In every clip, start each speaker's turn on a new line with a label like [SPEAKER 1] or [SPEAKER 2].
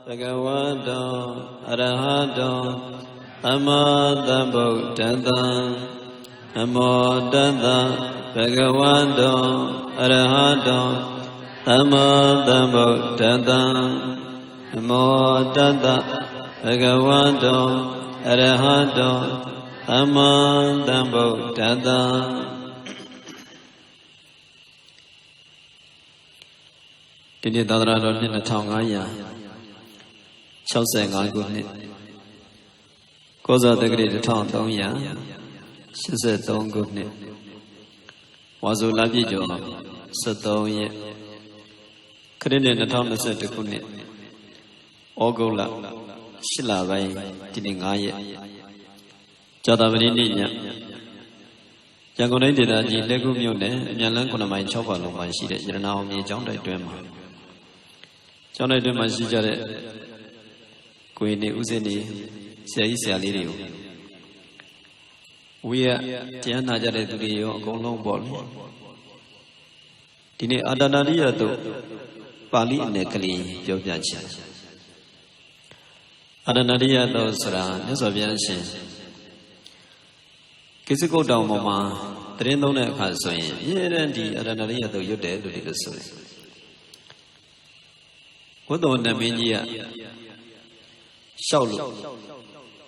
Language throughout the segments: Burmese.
[SPEAKER 1] Bhagavato Arahato Namo Sambuddhassa Namo Tassa Bhagavato Arahato Namo Sambuddhassa Namo Tassa Bhagavato Arahato Namo Sambuddhassa Di ni Tadara Lord ni 2565 ခုနှစ်ကောဇာတက္ကရာ1383ခုနှစ်ဝါဆိုလပြည့်ကျော်73ရက်ခရစ်နှစ်2021ခုနှစ်ဩဂုတ်လ8လပိုင်းဒီနေ့9ရက်ကြာသပတေးနေ့ညရန်ကုန်တိုင်းဒေသကြီးလက်ခုမြို့နယ်အမြန်လန်း9မိုင်6ပါလုံးမှာရှိတဲ့ရတနာအောင်မြေကျောင်းတိုက်တွင်မှာကျောင်းတိုက်တွင်မှာရှိကြတဲ့ကိုယ်နေဥစဉ်နေဆရာကြီးဆရာလေးတွေကိုဝိရတရားနာကြတဲ့သူတွေရောအကုန်လုံးပေါ့လေဒီနေ့အာတနာရိယတို့ပါဠိအနယ်ကလေးပြောပြချင်အာတနာရိယတို့ဆိုတာမြတ်စွာဘုရားရှင်ကိစ္စကုတ်တောင်ပေါ်မှာတရင်သုံးတဲ့အခါဆိုရင်အရင်တည်းဒီအာတနာရိယတို့ရွတ်တယ်လို့ဒီလိုဆိုတယ်ဘုဒ္ဓဝန္တမင်းကြီးကရှောက်လို့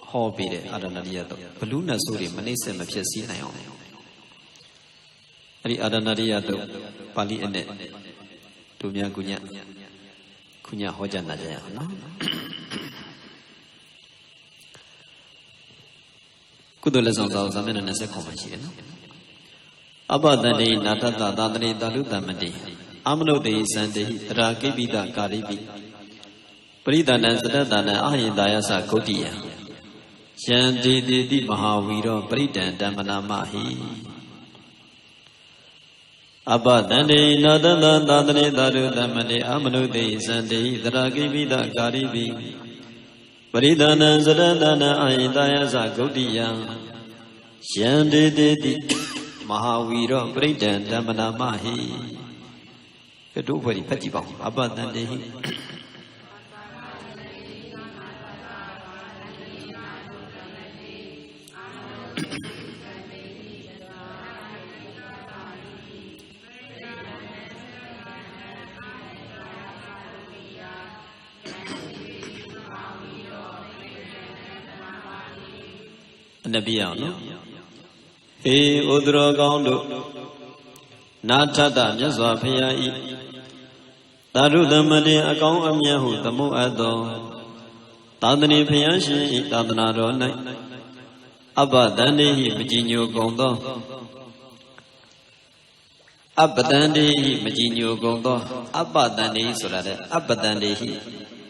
[SPEAKER 1] ဟောပြီးတဲ့အာရဏရိယတော့ဘလူးနတ်ဆိုးတွေမနှိမ့်ဆက်မဖြစ်စည်းနိုင်အောင်အဲ့ဒီအာရဏရိယတော့ပါဠိအနဲ့တို့များကုညဟောကြားနာကြရအောင်နော်ကုသိုလ်လက်ဆောင်စာစာမျက်နှာ20ခုမှရှိတယ်နော်အပတန္တိနာထတသာတရိတာလူတမတိအမနုတေဇန္တိတရာကိပိတကာရိပိပရိသနံသတ္တတနံအာဟိတာယသဂုတ်တိယယံတိတိတိမဟာဝီရောပရိတံဓမ္မနာမဟိအပတန္တိနာတတသာတရိတာလူတမတိအမနုတေဇန္တိတရာကိပိတကာရိပိပရိသနံသတ္တတနံအာဟိတာယသဂုတ်တိယယံတိတိတိမဟာဝီရောပရိတံဓမ္မနာမဟိကတို့ဘယ်ဖတ်ကြည့်ပါဦးအပတန္တိနပြအောင်နော်ဟေဩဒရောကောင်းတို့နာထတမြတ်စွာဘုရားဤသာဓုသမတိအကောင်းအမြတ်ဟုသမုတ်အပ်သောသာသနေဘုရားရှင်ဤသာသနာတော်၌အပ္ပတန္တိဟိမကြည်ညိုကုန်သောအပ္ပတန္တိဟိမကြည်ညိုကုန်သောအပ္ပတန္တိဆိုတာတဲ့အပ္ပတန္တိဟိ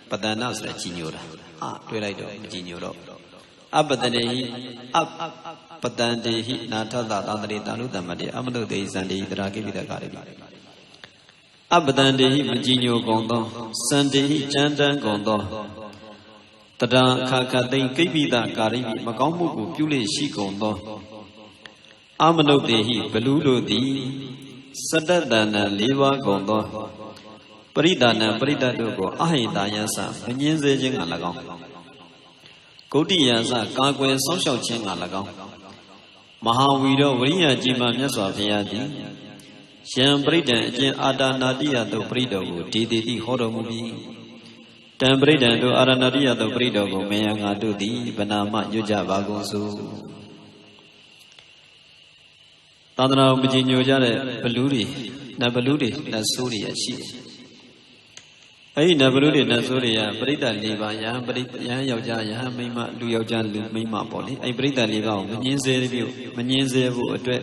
[SPEAKER 1] ပတန္နဆိုတာကြည်ညိုတာတွေ့လိုက်တော့မကြည်ညိုတော့အပ္ပတန္တိဟိအပတန္တိဟိနာထသသာတရိတာနုတမတိအမနုတေဇန္တိတရာကိပိတကာရိပိအပ္ပတန္တိဟိမကြည်ညိုကုန်သောစန္တိဟိကြမ်းတမ်းကုန်သောတတံအခါခသိကိပိတကာရိပိမကောင်းမှုကိုပြုလေရှိကုန်သောအမနုတေဟိဘလူတို့သည်စတ္တတဏ္ဏ၄ပါးကုန်သောပရိဒါနံပရိဒတ်တို့ကိုအဟိတာယသမငင်းစေခြင်းက၎င်းဂုတ်တိယသကာကွယ်ဆောင်းလျှောက်ခြင်းက၎င်းမဟာဝီရောဝိရိယကြီးမှမြတ်စွာဘုရားသည်ယံပရိဒံအကျင့်အာတာနာတိယသို့ပရိတော်ကိုဒေတိတိဟောတော်မူပြီးတံပရိဒံတို့အာရဏတိယသို့ပရိတော်ကိုမေယံငါတို့သည်ဗနာမညွတ်ကြပါကုန်စို့သာသနာ့မကြည်ညိုကြတဲ့ဘလူးတွေနတ်ဘလူးတွေနတ်ဆိုးတွေရရှိတယ်အဲ့ဒီနတ်ဘလူးတွေနတ်ဆိုးတွေကပရိသတ်၄ပါးယဟန်ယောက်ျားယဟန်မိန်းမလူယောက်ျားလူမိန်းမပေါ့လေအဲ့ပရိသတ်၄ပါးကိုမငင်းစေဖို့အတွက်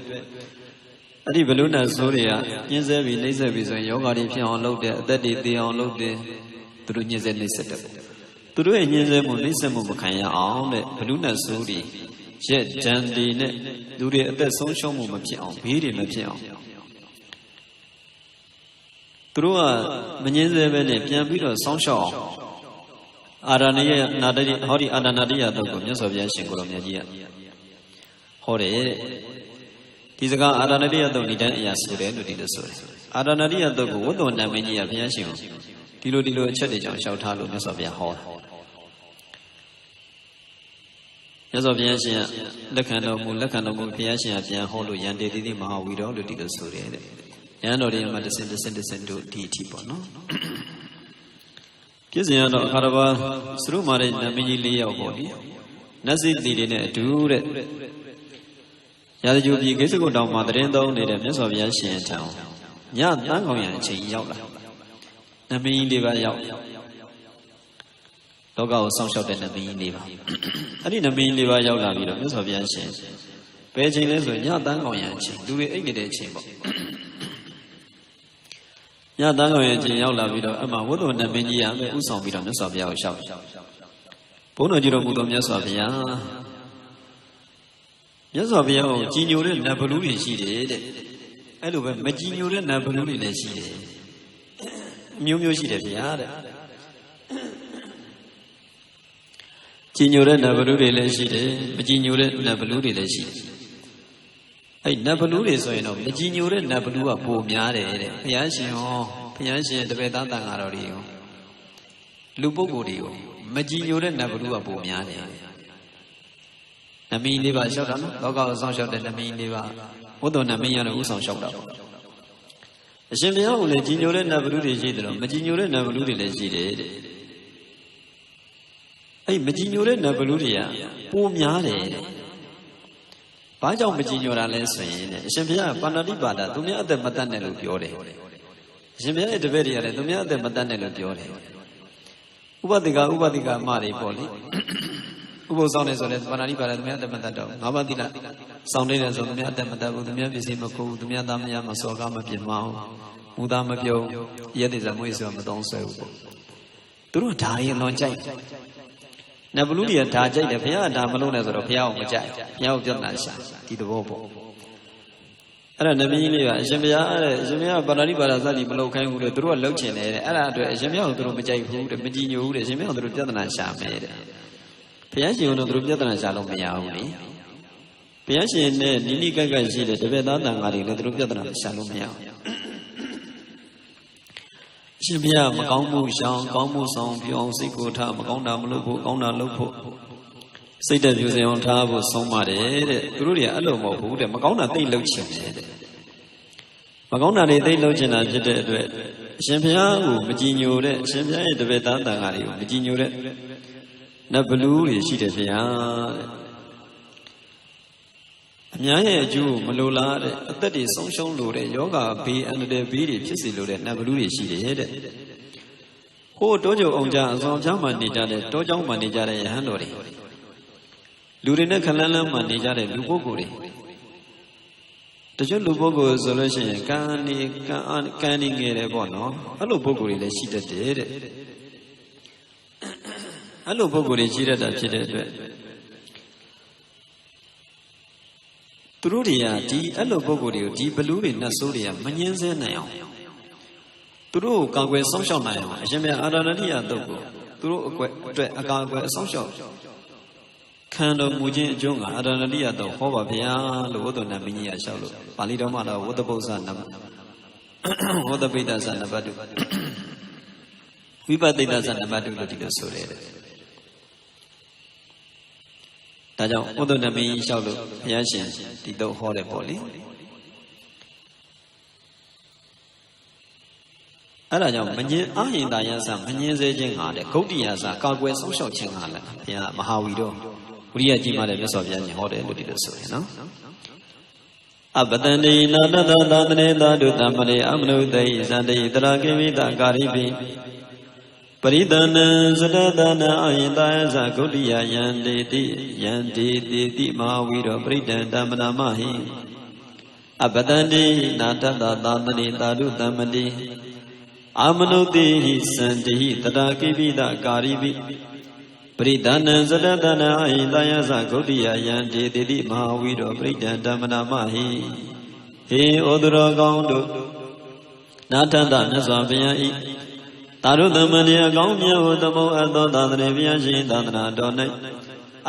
[SPEAKER 1] အဲ့ဒီဘလူးနတ်ဆိုးတွေကညင်းစေပြီးနှိမ့်ဆက်ပြီးဆိုရင်ယောဂါတွေဖြစ်အောင်လုပ်တယ်အသက်တွေသေအောင်လုပ်တယ်သူတို့ညင်းစေနှိမ့်ဆက်တယ်သူတို့ရဲ့ညင်းစေမှုနှိမ့်ဆက်မှုမခံရအောင်တဲ့ဘလူးနတ်ဆိုးတွေရက်ကြံတွေနဲ့လူတွေအသက်ဆုံးရှုံးမှုမဖြစ်အောင်ဘေးတွေမဖြစ်အောင်သူတို့ကမငင်းစေပဲနဲ့ပြန်ပြီးတော့ဆောင်းလျှောက်အောင်အာရဏိယနာတတိဟောဒီအာနာတိယတုတ်ကိုမြတ်စွာဘုရားရှင်ကိုယ်တော်မြတ်ကြီးကဟောတယ်ဒီစကားအာရဏတိယတုတ်ဒီတိုင်းအရာဆိုတယ်လို့ဒီလိုဆိုတယ်အာရဏတိယတုတ်ကိုဝတ္တဝန္တမင်းကြီးကဘုရားရှင်ကို ဒီလိုအချက်တွေကြောင့်လျှောက်ထားလို့မြတ်စွာဘုရားဟောတာမြတ်စွာဘုရားရှင်လက်ခံတော်မူဘုရားရှင်ကပြန်ဟောလို့ယန္တေတိတိမဟာဝီတော်လို့ဒီလိုဆိုတယ်တဲ့ယန္တော်တွေမှာတစ်စင်တို့ဒီအထိပေါ့နော်ပြည့်စုံတော့အခါတော်ပါသရုမာတဲ့နမင်းကြီး၄ယောက်ပေါ့ဒီနတ်စိတိတွေနဲ့အတူတဲ့ရာဇဂိုပြည်ကိစ္စကိုတောင်မှာတရင်သုံးနေတဲ့မြတ်စွာဘုရားရှင်ထံညတန်းကောင်ရအချိန်ရောက်လာနမင်းကြီး၄ပါးရောက်လောကကိုစောင့်ရှောက်တဲ့နမင်းကြီး၄ပါးအဲ့ဒီနမင်းကြီး၄ပါးရောက်လာပြီးတော့မြတ်စွာဘုရားရှင်ဘယ်ချိန်လဲဆိုညတန်းကောင်ရအချိန်လူတွေအိတ်နေတဲ့အချိန်ပေါ့ညတန်းကောင်ရအချိန်ရောက်လာပြီးတော့အမှဝိသုနမင်းကြီးကပဲဥဆောင်ပြီးတော့မြတ်စွာဘုရားကိုရှောက်ဘုန်းတော်ကြီးတော်မူသောမြတ်စွာဘုရားမြတ်စွာဘုရားကိုကြည်ညိုတဲ့နတ်ဘလူတွေရှိတယ်တဲ့အဲ့လိုပဲမကြည်ညိုတဲ့နတ်ဘလူတွေလည်းရှိတယ်မျိုးရှိတယ်ဗျာတဲ့ကြည်ညိုတဲ့နတ်ဘလူတွေလည်းရှိတယ်မကြည်ညိုတဲ့နတ်ဘလူတွေလည်းရှိတယ်အဲ့နတ်ဘလူတွေဆိုရင်တော့မကြည်ညိုတဲ့နတ်ဘလူကပိုများတယ်တဲ့ဘုရားရှင်ရောဘုရားရှင်တပည့်သားတန်ဃာတော်တွေရောလူပုဂ္ဂိုလ်တွေရောမကြည်ညိုတဲ့နတ်ဘလူကပိုများတယ်နမင်းလေးပါလျှောက်တာနော်လောကကိုစောင့်ရှောက်တဲ့နမင်းလေးပါဘုဒ္ဓနမင်းရတော့ဥဆောင်လျှောက်တာပေါ့အရှင်ဘုရားကလည်းကြည်ညိုတဲ့နတ်ဘလူတွေရှိတယ်လို့မကြည်ညိုတဲ့နတ်ဘလူတွေလည်းရှိတယ်တဲ့အဲ့မကြည်ညိုတဲ့နတ်ဘလူတွေကပိုများတယ်တဲ့ဘာကြောင့်မကြည်ညိုတာလဲဆိုရင်တဲ့အရှင်ဘုရားကပါဏာတိပါဒသူများအသက်မတတ်နဲ့လို့ပြောတယ်အရှင်ဘုရားရဲ့တပည့်တွေကလည်းသူများအသက်မတတ်နဲ့လို့ပြောတယ်ဥပတိကအမတွေပေါ့လေဥပုသ်ဆောင်နေဆိုတဲ့ပါဏာတိပါဒသူများအသက်မတတ်တော့ငါးပါးသီလဆောင်နေတယ်ဆိုသူများအသက်မတတ်ဘူးသူများပစ္စည်းမခိုးသူများသားမယားမစော်ကားမပြစ်မအောင်မူသားမပြုံးရက်တိဇမွေးဆိုမသုံးဆွဲဘူးပေါ့သူတို့ဓာရီလွန်ကြိုက်နတ်ဘလူတွေကဓာကြိုက်တယ်ဘုရားကဓာမလုံးနဲ့ဆိုတော့ဘုရားကိုမကြိုက်ဘုရားကိုပြဿနာရှာဒီသဘောပေါ့အဲ့ဒါနမင်းကြီးလေးကအရှင်ဘုရားပါဏာတိပါဒစသည်မလုပ်ခိုင်းဘူးလေသူတို့ကလှုပ်ချင်တယ်တဲ့အဲ့ဒါအတွက်အရှင်ဘုရားကိုသူတို့မကြိုက်ဘူးတဲ့မကြည်ညိုဘူးတဲ့အရှင်ဘုရားကိုသူတို့ပြဿနာရှာမယ်တဲ့ဘုရားရှင်ကတော့သူတို့ပြဿနာရှာလို့မရဘူးလေဘုရားရှင်နဲ့နိနိကက်ကက်ရှိတဲ့တပည့်သားတန်ဃာတွေလည်းသူတို့ပြဿနာရှာလို့မရဘူးအရှင်ဘုရားမကောင်းမှုရှောင်ကောင်းမှုဆောင်ပြောင်းစိတ်ကိုထားမကောင်းတာမလုပ်ဖို့ကောင်းတာလုပ်ဖို့စိတ်သက်ပြည့်စုံအောင်ထားဖို့ဆုံးပါတယ်တဲ့သူတို့တွေကအဲ့လိုမဟုတ်ဘူးတဲ့မကောင်းတာသိလုပ်ချင်တယ်တဲ့မကောင်းတာတွေသိလုပ်ချင်တာဖြစ်တဲ့အတွက်အရှင်ဘုရားကိုမကြည်ညိုတဲ့အရှင်ဘုရားရဲ့တပည့်သားတန်ဃာတွေကိုမကြည်ညိုတဲ့နတ်ဘလူတွေရှိတယ်ဗျာတဲ့အများရဲ့အကျိုးမလိုလားတဲ့အသက်တွေဆုံးရှုံးလို့တဲ့ယောဂဘေးအန္တရာယ်ဘေးတွေဖြစ်စေလို့တဲ့နတ်ဘလူတွေရှိတယ်တဲ့ဟိုတောကျုံအောင်ကြအဆောင်ချမ်းမှနေကြတဲ့တောကျောင်းမှနေကြတဲ့ယဟန်တော်တွေလူတွေနဲ့ခလန်းလန်းမှနေကြတဲ့လူပုဂ္ဂိုလ်တွေတချို့လူပုဂ္ဂိုလ်ဆိုလို့ရှိရင်ကံနေငယ်တယ်ပေါ့နော်အဲ့လိုပုဂ္ဂိုလ်တွေလည်းရှိတတ်တယ်တဲ့အဲ့လိုပုဂ္ဂိုလ်တွေရှိတတ်တာဖြစ်တဲ့အတွက်သူတို့တွေကဒီအဲ့လိုပုဂ္ဂိုလ်တွေကိုဒီဘလူးတွေနတ်ဆိုးတွေကမငင်းစဲနိုင်အောင်သူတို့ကိုကာကွယ်စောင့်ရှောက်နိုင်အောင်အရှင်ဘုရားအာရဏတိယတုတ်ကိုသူတို့အတွက်အကာအကွယ်အစောင့်ရှောက်ခံတော်မူခြင်းအကျိုးကအာရဏတိယတုတ်ဟောပါဗျာလို့ဝတ္တနာမင်းကြီးကလျှောက်လို့ပါဠိတော်မှာတော့ဝတ္တပု္ပ္ပဇနမဝတ္တပိဋ္ဌဇနပတုဝိပဿိတဇနပတုလို့ဒီလိုဆိုတယ်ဒါကြောင့်ဝတ္တနာမင်းကြီးလျှောက်လို့ဘုရားရှင်ဒီတော့ဟောတယ်ပေါ့လေအဲ့ဒါကြောင့်မငင်းအာရင်တာယဆမငင်းစေခြင်းဟာတဲ့ဂုတ်တိယဆကာကွယ်ဆုံးရှောက်ခြင်းဟာလည်းဘုရားမဟာဝီတော်ဝိရိယကြီးမှလည်းမြတ်စွာဘုရားရှင်ဟောတယ်လို့ဒီလိုဆိုရင်နော်အပတန္တိနာတတသာတနေသာတုတမရေအမနုတေဇန္တိတရာကိဝိတကာရိပိပရိသနံသတတနာအာရင်တာယဆဂုတ်တိယယံတေတိယံတေတိမဟာဝီတော်ပရိဒံဓမ္မနာမဟိအပတန္တိနာတတသာတနေသာတုတမတိအာမနုတိဟိစန္တိဟိတရာကိပိတကာရိပိပရိဒနံသတတနာအာရင်တာယဆဂုတ်တိယယံတေတိမဟာဝီတော်ပရိဒံဓမ္မနာမဟိဟေဩဒရောကောင်းတို့နာထတမြတ်စွာဘုရားဤသာရုသမဏေအကောင်းမြတ်ဟုသမုတ်အပ်သောသာသနာဘုရားရှင်သာသနာတော်၌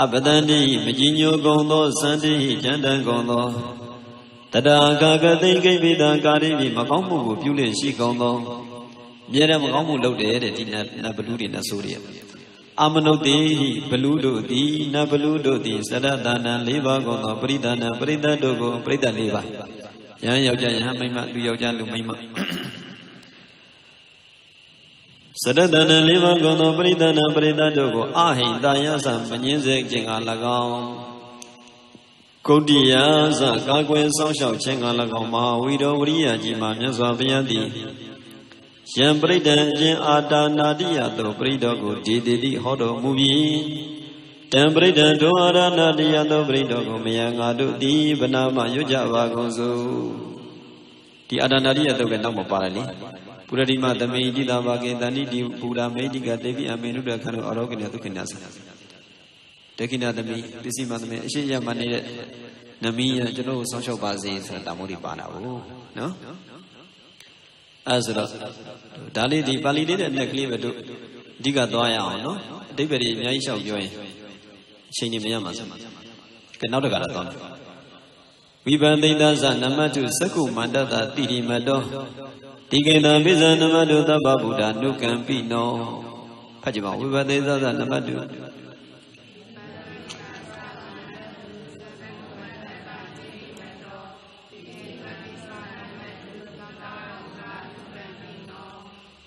[SPEAKER 1] အပတန္တိမကြီးညိုကုန်သောစန္တိကျမ်းတန်ကုန်သောတတ္တာကာကသိကိပိတကာရိပိမကောင်းမှုကိုပြုလျက်ရှိကုန်သော Miera Makamu load it in Nabeludi Nasuri. Amanodi, Beludo, the Nabeludo, the Sadadana, Leva, Gono, Bridana, Brida Dogo, Brida Leva. Yayaja, Hamima, Yojalumima. Sadadana, Leva, Gono, Bridana, Brida Dogo, Ahi, Dayasa, Banyanze, Jingalagam. Kodia, Zakagwen, Social Chengalagama, Widow, Ria, Jima, Yazaviyadi. Jan Brida, Jan Ada Nadia, the Bridogo, Didi, Hodo, movie. Jan Brida, Doara Nadia, the Bridogo, Mayangadu, Di, Banama, Yojava, Gozo. The Ada Nadia, the Ganama Parali. Puradima, the Maidi, the Vagin, the Nidi, Buddha, Medica, Devi, and Menuda, Kano, Orogana, the Kinasa. Taking out the me, Pissima, Shia Mani, Nami, General Social Bazis, and Damuri Bana. No? As Dali di Palidi and Nakliva do Diga Doya, no? Diberi, Yaisha, join Shini Miyamas. Cannot got a don. We banded as a Namatu Saku Mandata Tidi Mado. Tigana Viza Namadu the Babuda, Nukan Pino. Pajima, we were there as a Namadu.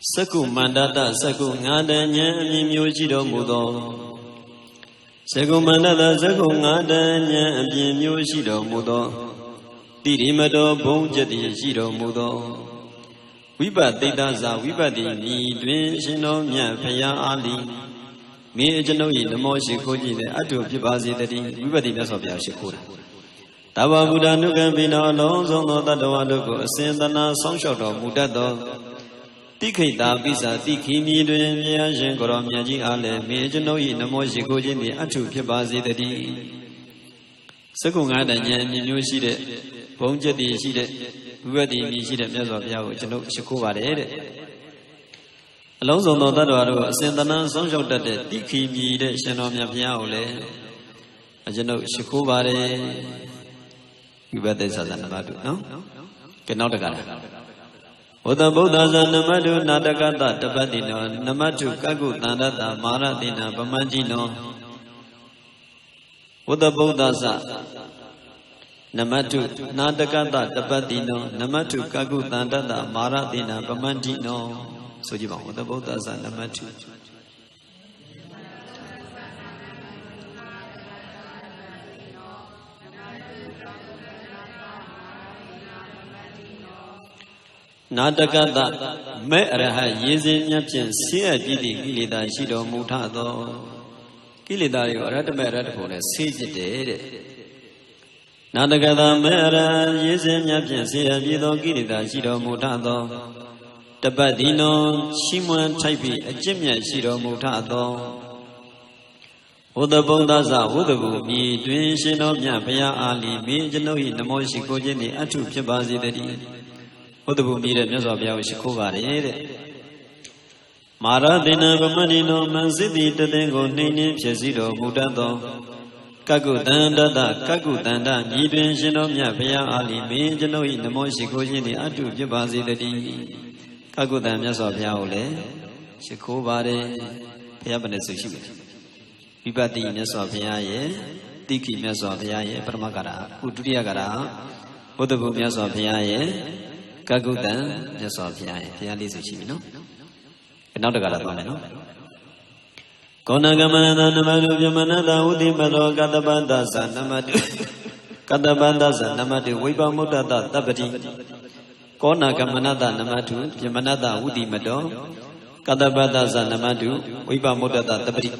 [SPEAKER 1] Saku Mandata, Saku Nadanya, Mimujido Mudo. Saku Mandata, Saku Nadanya, Mimujido Mudo. Tirimado, Bonjati, Jido Mudo. Wiba Data, Wibadi, Ni, Twin, Shino, Mia, Paya Ali. Me, Janoi, the Moshi Koji, the Atu Pibazi, Wibadi Nasovia Shikura. Taba Buddha Nukambino, Lonzo, Notado, Sendana, Songshot, Mudado. Tikita Visa, Tiki, Miyan, Gorom Yaji Ale, Majanoi, Namoshi Gojin, the Atu Pibazi, the D. Sakungada, Yamushi, Bonjadi, she ready, she the Mess of Yao, Shikuba. Alonso Notado, Sendana, Sonjo, that Tiki, me, the Shanomia Piaole, Ajano Shikuba. You better say that about it, no? Cannot a gun. Oda Buddha Namadu Nadagata Tabadino, Namatu Kagu Nadata, Maratina, Bamajino. Oda Buddha Namatu Nadagata Tabadino, Namatu Kagu Nadata, Maratina, Bamajino. So you want Oda Buddha Namatu. Nadagata, Meraha, Yezin Yapchin, Sia Didi, Gilida, Shido Mutado. Gilida, you are at the merit for a siege. Nadagata, Mera, Yezin Yapchin, Sia Dido, Gilida, Shido Mutado. Tabadino, Shimon Taipi, a Jimia Shido Mutado. Oda Bondaza, Wodabu, me, Twin Shino, Yapaya Ali, me, Janoi, Namoshi Kojini, Atu Pibazi. Odabu needed Nazabia Shikova. Maradina Bamanino, Manzidi, Tadengo, Nini, Chesido, Mudado. Kagudanda, Kagudanda, Nidin, Shinomia, Paya Ali, me, Janoi, Namoshi Kojini, Atu Pibazi. Kagudan Yazabia Ole, Shikova, Piabanesushi. Pibati Nazabia, Tiki Nazabia, Permagara, Udriagara, Odabu Yazabia. Kagudan, Jasofia, Pialis Chimino. Another Galatano. Konagamana, Namadu, Yamanada, Udimado, Katabanda, Namadu, Katabanda, Namadu, Wiba Mudada, Tabati. Konagamanada, Namatu, Yamanada, Udimado, Katabanda, Namadu, Wiba Mudada, Tabati.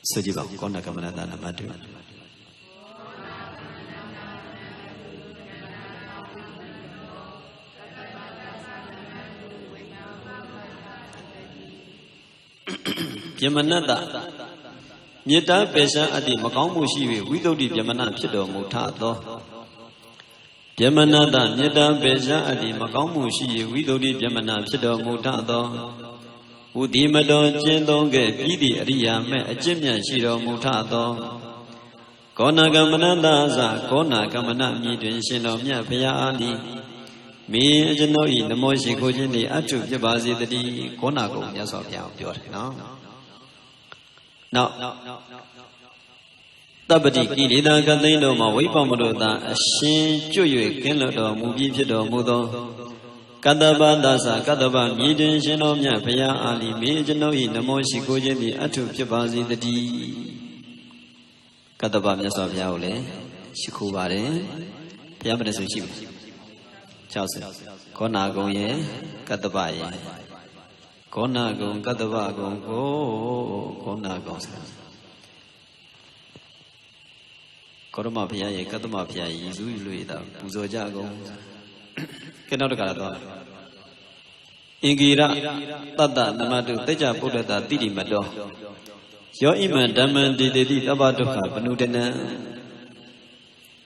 [SPEAKER 1] Sujiba, Konagamanada, Namadu. Yamanada Yeta Pesha at the Makamushi, widow di Yamana Pido Mutato. Yamanada Yeta Pesha at the Makamushi, widow di Yamana Pido Mutato. Udimado Jendonge, Pidi, Ria, Me, a Jimia Shido Mutato. Kona Gamanada, Kona Gamana, Midin Shinomia Paya Ali. Me Janoi, the Moshi Kojini, Atu Jabazi, the D, Konago, yes of Yao, now. Tabati Kidida Gadino, Mawi Pamoda, Shin, Juyu, Kenlo, Mubido, Mudo, Kadabadasa, Kadaba, Midin, Genomia, Paya Ali, Mejanoi, the Moshi Kojini, Atu Jabazi, the D. Kadaba, yes of Yaole, Shikubare, Yamasuchi, Chelsea, Konago, ye, Kadabaye, Konago, Kadabago, Konago. Koroma Pia, Katama Pia, Zuluida, Puzojago. Cannot Garada. Ingira, Tata, Namadu, Teja Buddha, Didi Mado. Your iman, Daman, did about Panudena.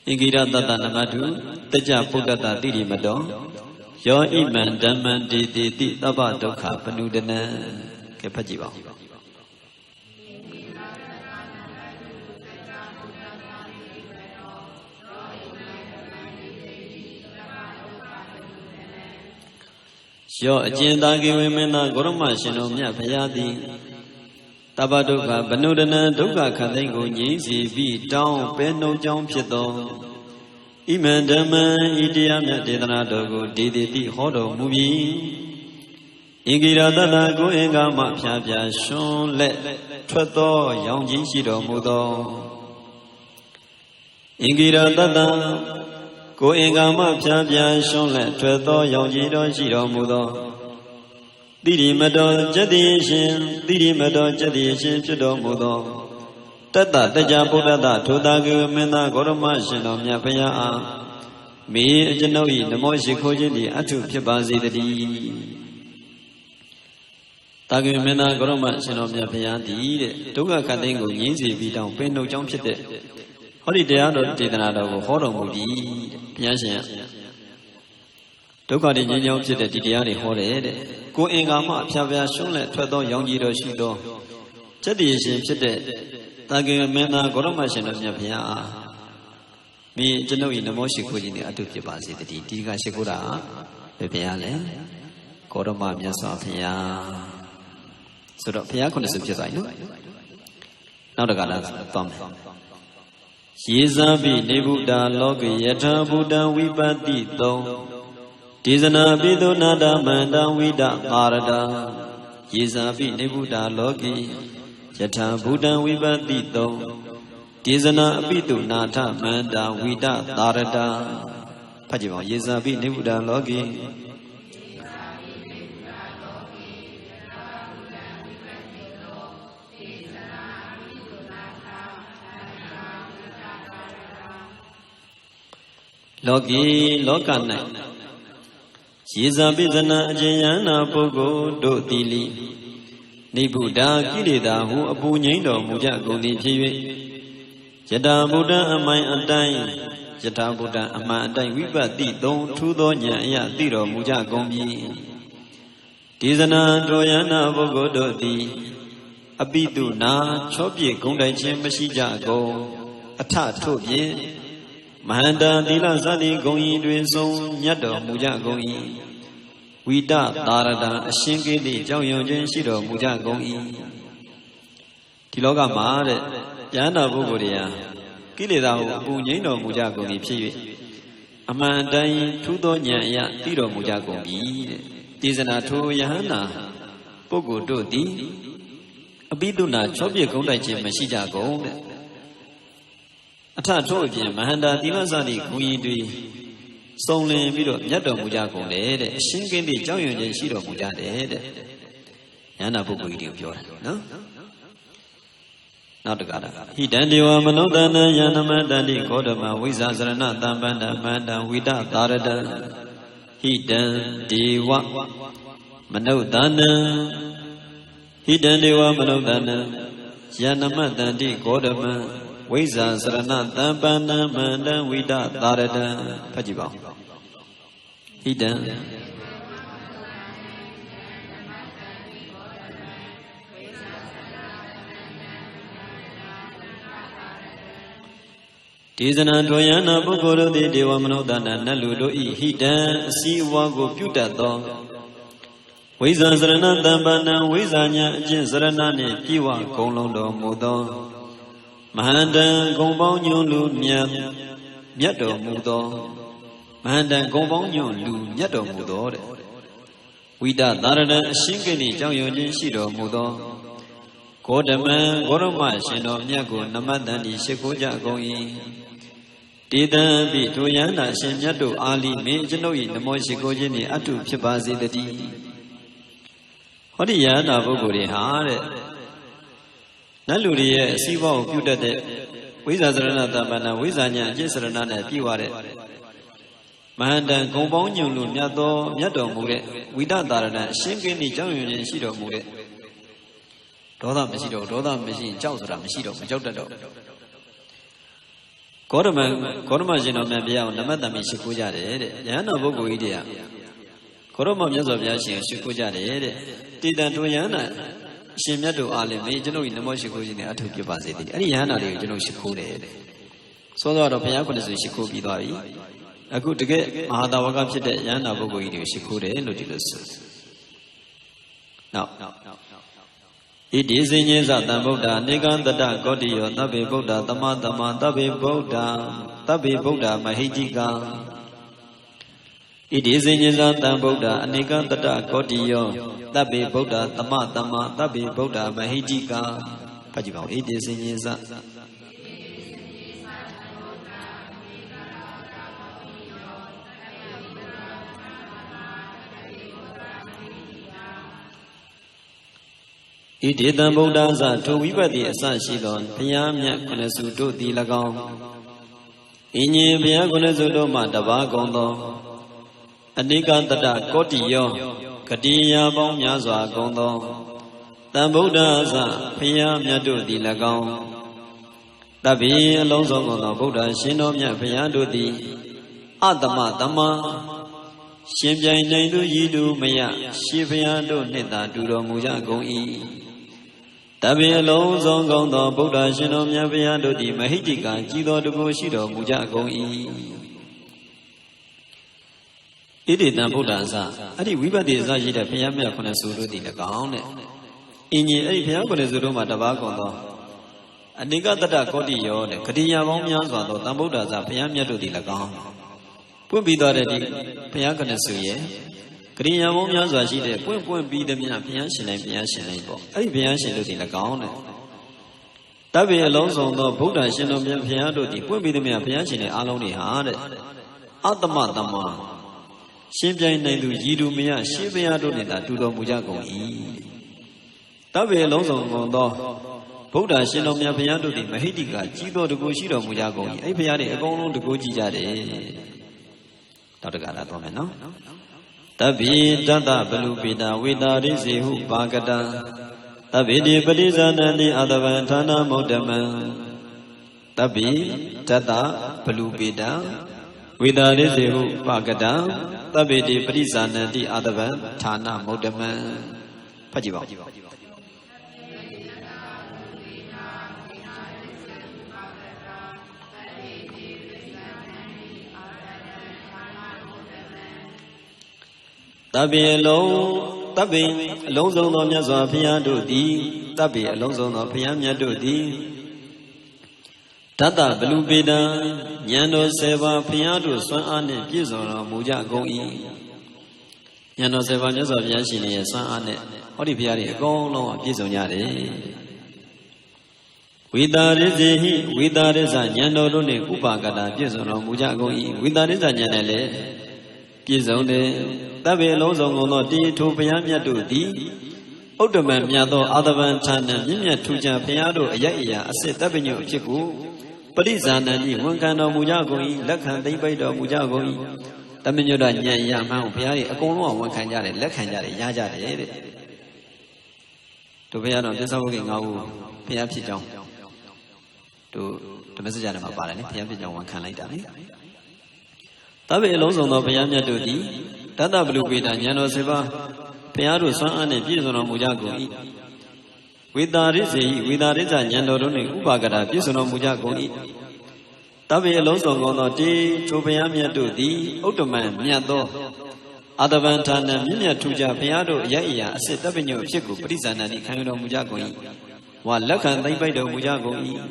[SPEAKER 1] Ingira, Tata, Namadu, Teja Buddha, Didi Mado. Your iman, Daman, did about Panudena. Capajiva. Yo, agenda given Goroma Shino Payadi Tabaduka, Banudana, Duka Katango, Yisi, B, Down, Beno, John Pieto, Iman Dama, Idia, Dedanadogo, Didi, Hodo, Movie, Ingira Dana, Goenga, Mapia, Shon, Let, Trato, Young Jishido, Mudo, Ingira Dana. Go Ingama Pia Shonlet, Tredo, Yojido, Shido Mudo. Didi Medo, Jedishin, Didi Medo, Jedishin, Shido Mudo. Tata, Teja Buddha, Todagu, Mena, Goromashin of Yapaya. Me, Janoi, the Moshi Kojini, Atu Pibazi the D. Tagu Mena, Goromashin of Yapaya, D. Toga Katango, Yinzi, Vidal, Pendo, Jump Shit. Holiday out of Dinado, Horo Mudi, Piasia. Toka the Junior to the Didiani Hore, go in Gama, Pavia Shunlet, Twedo, Yongido Shido. Chedi Ship, Tagu Mena, Goromashin of Yapia. Me, Genoa, the Moshi Kujini, Atuki Basi, the Diga Shikura, Pepiale, Goroma Yasofia. So the Piacon is a design. Now the Galas, Tom. Yezabi Nebuda Logi Yata Buddha Vipati Do Tizana Bidu Nada Manda Vida Marada Yezabi Nebuda Logi Yata Buddha Vipati Do Tizana Bidu Nada Manda Vida Marada Pajiva Yezabi Nebuda Logi Logi Lokana Yizabizana Jayana Pogo Do Dili Nibuda Kirida who Abu Nindo Mujago Nipi Jada Buddha Amai Andai Jata Buddha Amandai Vipati Don Tudonya Ya Tiro Mujagombi Tizana Droyana Pogo Do Di Abidu Na Chopi Kundai Chemashija Go Ata Tobi Mahanda Dila Zadi Goi Dwison Yado Muja Goi Vida Darada Shingidi Joyon Shido Muja Goi Tiloga Mare Yana Buguria Kilida Bunino Muja Goi Pi Amandai Tudo Nya Tiro Muja Goi Tizana Tu Yahana Pogo Dodi Abiduna Chobi Gondai Mashija Go Ata told him, Mahanda Dinazani, Kui, Stonely Vido, Yato Mujago, singing the Joyan Shido Mujade, Yana Buku, no? Not the God. He dandy Manodana, Yanama, Dandy, Kodama, Wizazana, Dambanda, Manda, Vida, Darada. He dandy Manodana. He dandy Manodana, Yanama, Dandy, Kodama. Wiza Sarana Dambana Manda Vida Darada Pajiba. Hidden Tizana Doyana Bogoro de Devamanoda Naludo Hida, see Wago Putato. Wiza Zarana Dambana, Wizanya, Jinsaranani, Piwa, Kolondo, Mudo. Mahanda, Gombonyo, Lu, Nyato, Mudo. Mahanda, Gombonyo, Lu, Nyato, Mudo. Wida Darada, Shinkani, Jangyojin, Shido, Mudo. Kodama, Goroma, Shino, Nyago, Namadani, Shikoja, Goi. Tida, Bitoyana, Shinyato, Ali, Majanoi, the Moshikojini, Atu, Chibazi, the D. What the Yana Bogori hard Naluri, Siva, Puta, Wizazana, Tamana, Wizanya, Jesarana, Piware Mahanda, Gombonyo, Nyato, Mure, without Darana, Shinkini, Jangyojin, Shido, Mure. Doda machine, Chowsra, Mashido, Majota. Koroma Jino Mabia, Namadami Shikuja, Yana Bogo idea. Koroma Yazovia, Shikuja, Tida Doyana, Shimiato Ali, Major in the Moshikuji, Atu Pipaziti, and Yana, you know, Shikure. So the other Piaconis Shikubi Dari. I could get Mahadawaka Yana Bogo idea, Shikure, Nutilus. Now. It is in Yazata Buddha, Nigandada, Godio, Tabi Buddha, Tamatama, Tabi Buddha, Mahijika. It is in Yazata Buddha, Nigandada, Godio, Tabi Buddha, Tamatama, Tabi Buddha, Mahijika. Pajibo, it is in Yazata. It is the Buddha's to Vivadi Sashidon, Piamia Konesudo di Lagong. Inye Pia Konesudo Matava Gondo. Anikantata Kotiyo, Katia Bong Yazwa Gondo. The Buddha's Pia Miadu di Lagong. Tabi Alonso Gondo Buddha Shinomia Piadu di Adama Dama. Shimpia Naidu Yidu Maya, Shipiado Neta Duro Muja Goi. Tabi Alonso Gondo Buddha Shinomia Piado di Mahijika, Jido de Bushido Muja Goi. It is the Buddha's. Adi Vivadi Zajida Piamia Konasuru di Lagone. In ye Piakonazuruma Tabagondo. Anika Tata Kodio, the Kadia Vomians, the Buddha's Piamia to di Lagone. Put be the Piakonasuye. Kriya Vomians was she point be the Pianshin and Pianshin label. I Pianshin to the Lagone. Tabi Alonso, the Buddha Shinomia Piado, the point be the Pianshin and Aloni hard. Atamatama. Shimpia Naidu Yidu Mia, Shipiado Neta Tudo Mujago E. Tabi Alonso Gondo. Buddha Shinomia Piado, the Mahidika, Jido to Gushido Mujago, a Piadi, a Gono to Gojijade. Totagara Domino. Tabi Tata Belupida without Rizihu Bagada. Tabi di Padizan and the other Vantana Modema. Tabi Tata Belupida without Rizihu Bagada. Tabi di Padizan and the other Vantana Modema. Pajiva. Tabi Alonso no Yazwa Piado di Tabi Alonso no Piamia do di Tata Belupida Yano Seva Piado Swan Ane Pizono Muja Goi Yano Seva Yazwa Yashini San Ane Odi Piari Gono Pizonyare Widariza Yano Rune Upagada Pizono Muja Goi Widariza Yanele Pizone Tabi Alonso no di to Piamia do di Otoman Yado Adavan Tana Nimia Tuja Piado Ayaya Aset Tabino Chiku Padizanani one kind of Mujagoi Lakan they bade of Mujagoi Taminoda Yama Piari a Gono one kind of Lakan Yaja to Piano dissolving our Piapijong to message of Barani Piapijong one kind like that. Tabi Alonso no Piamia do di Tata Belupida Yano Seva Piado San and Pizono Mujago. With the Rizi, with the Riza Yandoroni, Ubagada, Pizono Mujago. Tapi alone so gone the day, Tobiamia do thee, Ottoman, Miado, Adavantana, Minia Tuja, Piado, Yaya, sit up in your chico, prison and the kind of Mujagoi. While Lakan they by the Mujagoi.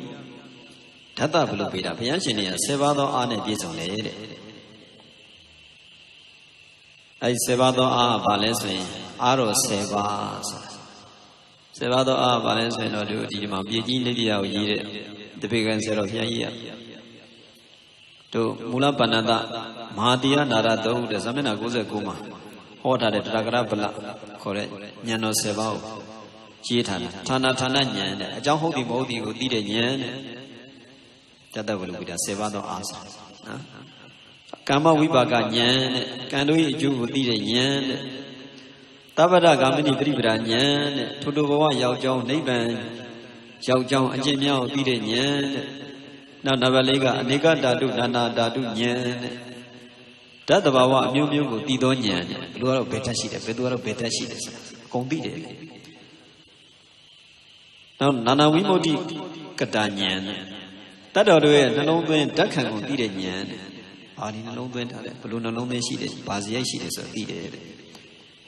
[SPEAKER 1] Tata Blupida, Piancinia, Sevado Ane Bisonade. I Sevado A Valesli, Aro Sevas. Sevado A Valesli, no do Dima, Bigia, the big answer of Yaya. To Mula Panada, Mahadia Narado, the Zamena Goza Guma, Hota de Dragrapala, correct, Yano Sevao, Chitana, Tana Tananyan, a Jahodi Modi who did a yan, that will be the Sevado answer. Kama Wibaga yan, can we do who did a yan? Tabada Gamini Dribra yan, Tudoa Yao Jong Naban, Yao Jong and Jimmy did a yan. Now, Navalega, Nega Dadu, Nana Dadu Yan. Tadabawa, Mumu, Didonian, Lua Beta Sheet, Bedua Beta Sheet, Combide. Now, Nana Wimodi Katanyan. Tadaway, Nanoban, Dakan, Didian. Ani Noban, Baluna Nome Sheet, Bazia Sheet is a Did.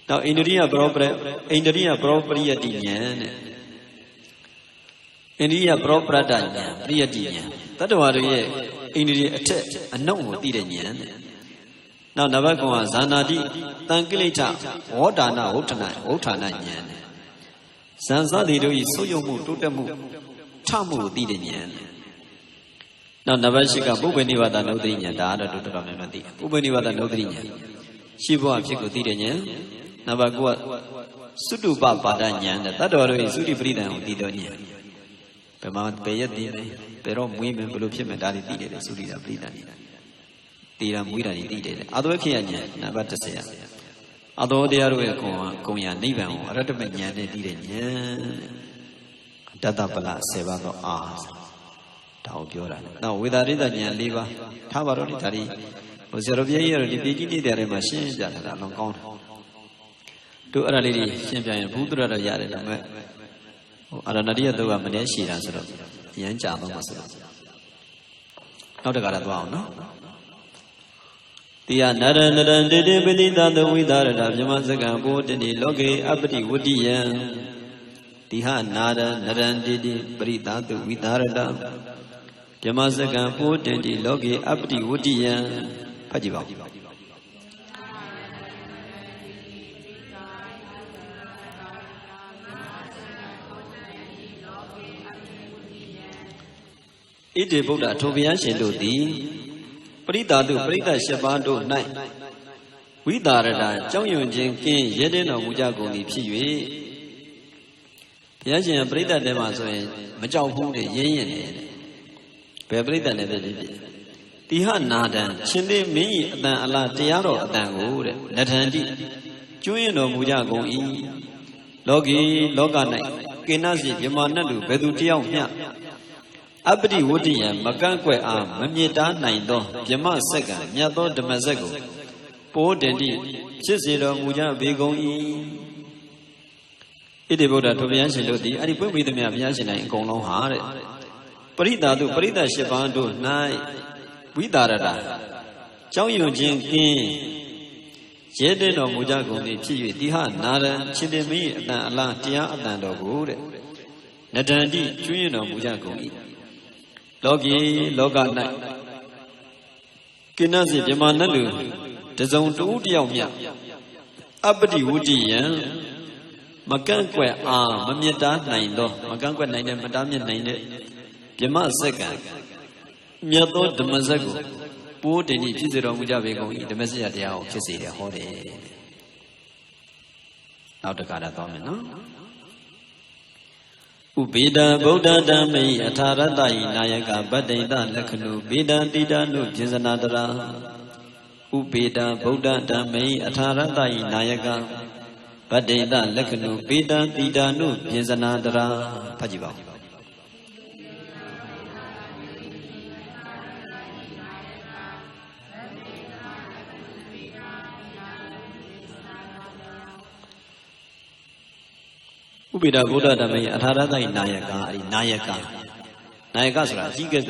[SPEAKER 1] Now, India property at Dian. India property, Priadian. That was India attack and no more did yan. Now Navago Zanadi, Tangilita, Odana, Otana yan. Sanzadi do is so yomu, Tutamu, Tamu did yan. Now Navashika, Bubeniva no dinya, Dada to the Ramadi, Bubeniva no dinya. Shiva Chico did yan. Navago Sudu Babadanyan, that always Sudi Brida Didonia. Pemount Payati. Pero women will be medallied in the Sudi of Britani. Tira Muira did. Other Kianya, Nabatasea. Although they are going on, Nivan, Ratamania did it. Dadapala, Sevado Ars. Taupura. Now, without it, and Liva, Tavarotari was a year of the beginning there a machine that had long gone. To a lady, Champion Budra Yard. Aranadia do a Maneshi answer. Yancha was not a Garadwan, no? The Naranan did it believe that the without a Yamazaka boat in the Logi Abdi Woodian. The Nada Naran did it Brita the without a Yamazaka boat in the Logi Abdi Woodian. Pajiva. It is Buddha to be ancient to thee. Prita do Prita Shabando night. We darada, Chong Yun Jin King, Yedin of Mujago, the Piwi. Piajan Prita Demaso, Majau Pudi, Yen. Pebrita never did. Tiha Nada, Chinde me than Allah Tiaro than wood, Natandi. Julian of Mujago E. Logi, Logana, Kenazi, Yamanadu, Bedutia. Abdi Woodian, Maganque arm, Mamita Naido, Yama Sega, Yato de Mazago, Poor Dendi, Cicero Muja Vigo E. It is Buddha to be answered, and he put with me a Yasina in Golo Hare. Prita do Prita Shibando, Nai, Widarada, Chow Yun Jin King, Jeden of Mujago, the Chi, Diha, Nada, Chidemi, and Allah, Tia, and Wood. Natandi, Julian of Mujago. Logi, Loga night. Kinazi, Yamanalu, the zone to Udiamia. Abdi Woodian, Maganque arm, Mamita Naido, Maganque Nine, Madame Nine, Yama Sega, Miato de Mazago, Poor Denny Cicero Mujavigo, the Messia de Ao, Kissy, the Hode. Out the Caratomino. Ubida Buddha Dame Atarada Nayaka Badeda Lakanu Bida Dida Nu Jizanadara Ubida Buddha Dame Atarada Nayaka Badeda Lakanu Bida Dida Nu Jizanadara Pajiva. Ubida Buddha Dame Atarada Nayaka Nayaka Nayaka Sra Jiga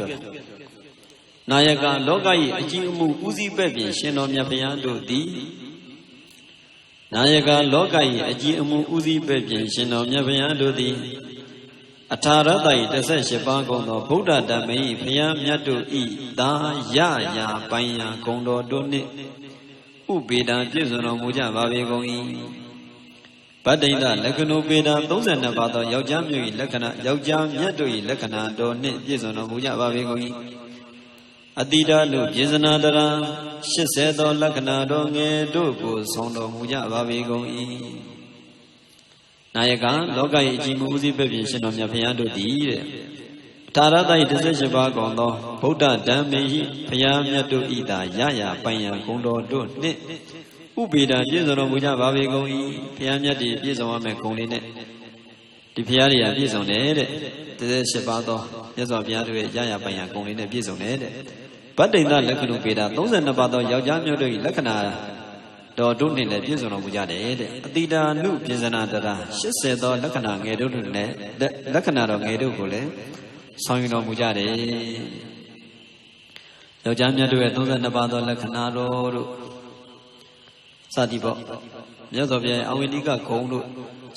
[SPEAKER 1] နာယကလောက၏အကြီးအမှုဦးစီးပဲ့ဖြင့်ရှင်တော်မြတ်ဘုရားတို့သည်နာယကလောက၏အကြီးအမှုဦးစီးပဲ့ဖြင့်ရှင်တော်မြတ်ဘုရားတို့သည်အထာရတ္တ၏18ပါးကုန်သောဗုဒ္ဓဓမ္မ၏ဘုရားမြတ်တို့၏သာရရာပိုင်ရာဂုဏ်တော်တို့နှင့်ဥပေဒံပြည့်စုံတော်မူကြပါပေကုန်၏ဗတ္တိတလက္ခဏုပေဒံ32ပါးသောယောက်ျားမျိုး၏လက္ခဏာယောက်ျားမြတ်တို့၏လက္ခဏာတော်နှင့်ပြည့်စုံတော်မူကြပါပေကုန်၏အတိဒလူပြေဇနာတရံ80သောလက္ခဏာတော်ငယ်တို့ကိုဆောင်တော်မူကြပါပေကုန်၏နာယကလောက၏အကြီးမှုဦးစီးပဲ့ဖြင့်ရှင်တော်မြတ်ဘုရားတို့သည်တဲ့ထာရတ္တ၏18ပါးကုန်သောဗုဒ္ဓဓမ္မေ၏ဘုရားမြတ်တို့၏သာရရာပိုင်ရာဂုဏ်တော်တို့နှင့်ဥပေဒံပြည့်စုံတော်မူကြပါပေကုန်၏ဘုရားမြတ်တွေပြည့်စုံရမယ့်ဂုဏ်လေးနဲ့ဒီဘုရားတွေကပြည့်စုံတယ်တဲ့18ပါးသောမြတ်စွာဘုရားတို့ရဲ့ရရာပိုင်ရာဂုဏ်လေးနဲ့ပြည့်စုံတယ်တဲ့ဗတ္တိတလက္ခဏုပေဒ32ပါးသောယောက်ျားမျိုးတို့၏လက္ခဏာတော်တို့နှင့်လည်းပြည့်စုံတော်မူကြတယ်တဲ့အတိတာနုပြေဇနာတရာ80သောလက္ခဏာငယ်တို့နဲ့လက္ခဏာတော်ငယ်တို့ကိုလည်းဆောင်ယူတော်မူကြတယ်ယောက်ျားမြတ်တို့ရဲ့32ပါးသောလက္ခဏာတော်တို့စသည်ပေါ့မြတ်စွာဘုရားအဝိနိကဂုံတို့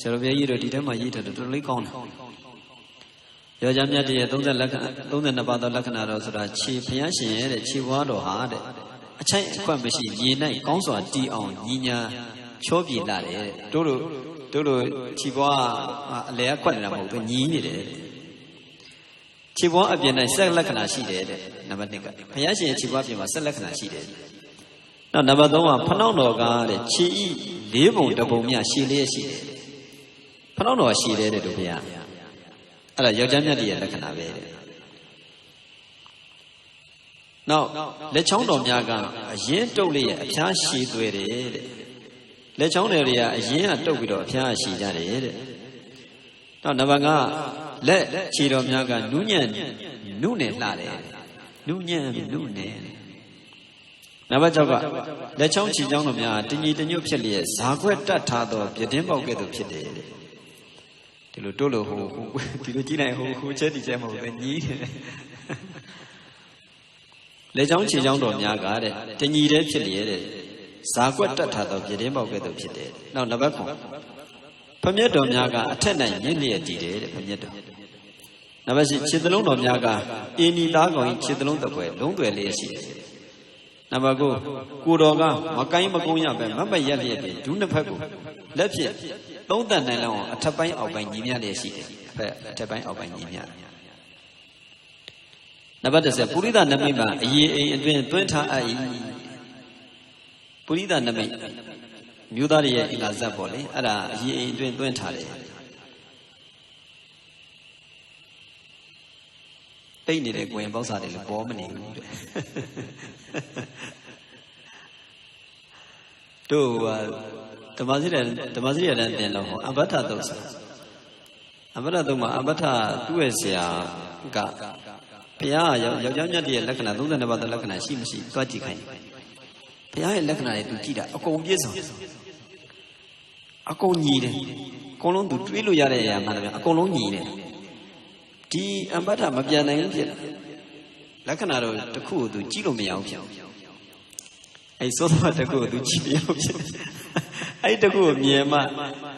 [SPEAKER 1] ဆရာတော်ဘုရားကြီးတို့ဒီထဲမှာရေးထားတယ်တော်တော်လေးကောင်းတယ်ယောက်ျားမြတ်ရဲ့32ပါးသောလက္ခဏာတော်ဆိုတာခြေဘုရားရှင်ရဲ့တဲ့ခြေဘွားတော်ဟာတဲ့အချိုက်အခွက်မရှိရေ၌ကောင်းစွာတီးအောင်ညီညာချောပြေလာတယ်တို့တို့ခြေဘွားအလဲခွက်နေတာမဟုတ်ဘူးညီးနေတယ်ခြေဘွားအပြင်၌ဆက်လက္ခဏာရှိတယ်တဲ့နံပါတ်1ကဘုရားရှင်ရဲ့ခြေဘွားပြင်မှာဆက်လက္ခဏာရှိတယ်နောက်နံပါတ်3ကဖနှောင်းတော်ကတဲ့ခြေဤ4ပုံ1ပုံမြရှည်လျက်ရှိတယ်ဖနှောင်းတော်ရှည်တယ်တဲ့တို့ဘုရားအဲ့ဒါယောက်ျားမြတ်ရဲ့လက္ခဏာပဲတဲ့နောက်လက်ချောင်းတော်များကအရင်တုပ်လေးရဲ့အဖျားရှည်သွဲတယ်တဲ့လက်ချောင်းတွေကအရင်ကတုပ်ပြီးတော့အဖျားရှည်ကြတယ်တဲ့နောက်နံပါတ်5လက်ခြေတော်များကနုညံ့နုနယ်လှတယ်နုညံ့နုနယ်နံပါတ်6ကလက်ချောင်းခြေချောင်းတော်များတညီတညွတ်ဖြစ်လျက်ဇာခွက်တတ်ထားသောပြတင်းပေါက်ကဲ့သို့ဖြစ်တယ်တဲ့ဒီလိုတို့လို့ဟိုဒီလိုကြည့်လိုက်ဟိုချဲတီချဲမဟုတ်ဘူးညီးတယ်လက်ချောင်းခြေချောင်းတော်များကတဲ့တညီတည်းဖြစ်လျက်တဲ့ဇာကွက်တတ်ထားသောပြတင်းပေါက်ကဲ့သို့ဖြစ်တယ်နောက်နံပါတ်9ဖမျက်တော်များကအထက်၌မြင့်လျက်တည်တယ်တဲ့ဖမျက်တော်နံပါတ်10ခြေသလုံးတော်များကအင်းဒီသားကောင်ကြီးခြေသလုံးတစ်ခွဲလုံးသွယ်လျက်ရှိတယ်နံပါတ်9ကိုတော်ကမကိုင်းမကုန်းရပဲမမရက်လျက်ပြီးဒုနှစ်ဖက်ကိုလက်ဖြင့်သုံးတန်နိုင်လောက်အထက်ပိုင်းအောက်ပိုင်းညီမြလျက်ရှိတယ်အထက်ပိုင်းအောက်ပိုင်းညီမြနံပါတ်10ပုရိသနမိတ်မှာအရေးအိမ်အတွင်းသွင်းထားအပ်၏ပုရိသနမိတ်မျိုးသားတွေရဲ့အင်္ဂါဇတ်ပေါ့လေအဲ့ဒါအရေးအိမ်အတွင်းသွင်းထားတယ်တိတ်နေတဲ့ကိုရင်ပေါက်စားတယ်လို့ပေါ်မနေဘူးတဲ့တို့ဓမ္မစရိယတန်တင်လို့ဟောအဘထသုတ်ဆိုအဘထသုတ်မှာအဘထသူ့ရဲ့ဆရာကဘုရားယောက်ျားမြတ်ရဲ့လက္ခဏာ32ပါးသောလက္ခဏာရှိမရှိသွားကြည့်ခိုင်းဘုရားရဲ့လက္ခဏာတွေသူကြည့်တာအကုန်ပြည့်စုံအကုန်ညီတယ်အကုန်လုံးသူတွေးလို့ရတဲ့အရာမှန်တယ်အကုန်လုံးညီတယ်ဒီအဘထမပြန်နိုင်ဘူးဖြစ်လက္ခဏာတော့တစ်ခုကိုသူကြည့်လို့မရဘူးဖြစ်အဲဆိုတော့တစ်ခုကိုသူကြည့်လို့ဖြစ်အဲ့တခုကိုမြင်မှ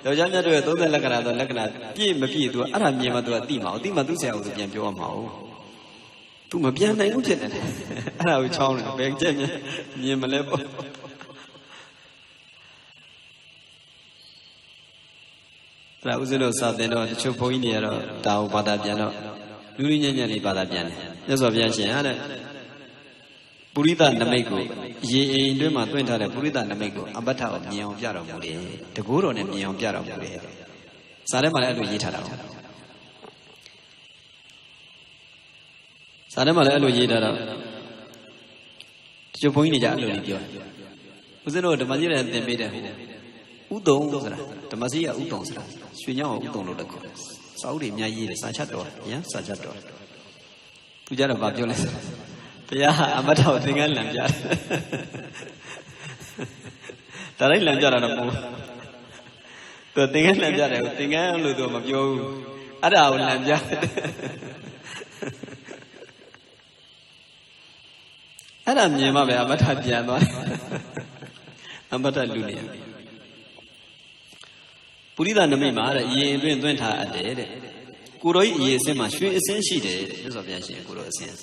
[SPEAKER 1] ယောက်ျားမြတ်တို့ရဲ့30လက္ခဏာသောလက္ခဏာပြည့်မပြည့်သူကအဲ့ဒါမြင်မှသူကသိမှာသိမှသူ့ဆရာကိုသူပြန်ပြောရမှာဟုတ်သူမပြန်နိုင်ဘူးဖြစ်တယ်အဲ့ဒါကိုချောင်းတယ်ဘယ်ကြက်မြင်မလဲပေါ့အဲ့ဒါဥစဉ်တို့စာသင်တော့တချို့ဘုန်းကြီးတွေကတော့တာဝဘာသာပြန်တော့လူလူညံ့ညံ့လေးဘာသာပြန်တယ်မြတ်စွာဘုရားရှင်ဟာတဲ့ပုရိသနမိတ်ကိုရေအိမ်တွင်းမှာတွင်းထားတဲ့ပုရိသနမိတ်ကိုအဘထကိုမြင်အောင်ပြတော်မူတယ်တကူတော်နဲ့မြင်အောင်ပြတော်မူတယ်စာထဲမှာလည်းအဲ့လိုရေးထားတာပါစာထဲမှာလည်းအဲ့လိုရေးထားတော့တချို့ဘုန်းကြီးတွေကြအဲ့လိုလေးပြောဦးဇင်းတို့ဓမ္မကြီးလည်းသင်ပေးတယ်ဥတုံဆိုတာဓမ္မကြီးကဥတုံဆိုတာရွှေညောင်းဥတုံလို့တခုစာအုပ်တွေအများကြီးတယ်စာချက်တော်ညာစာချက်တော်သူကြတော့ဗာပြောလဲတရားအမထောက်သင်္ကန်းလံပြတယ်ဒါလိုက်လံပြတာတော့မဟုတ်သူသင်္ကန်းလံပြတယ်သင်္ကန်းလို့သူမပြောဘူးအဲ့ဒါကိုလံပြတယ် အဲ့ဒါမြင်မှပဲအမထပြန်သွားတယ်အမထလူနေပုရိသနမိတ်မှာတဲ့ရေအတွင်းသွင်းထားအပ်တယ်တဲ့ကိုတော်ကြီးရေအစင်းမှာရွှေအစင်းရှိတယ်တဲ့မြတ်စွာဘုရားရှင်ကိုတော်အစင်း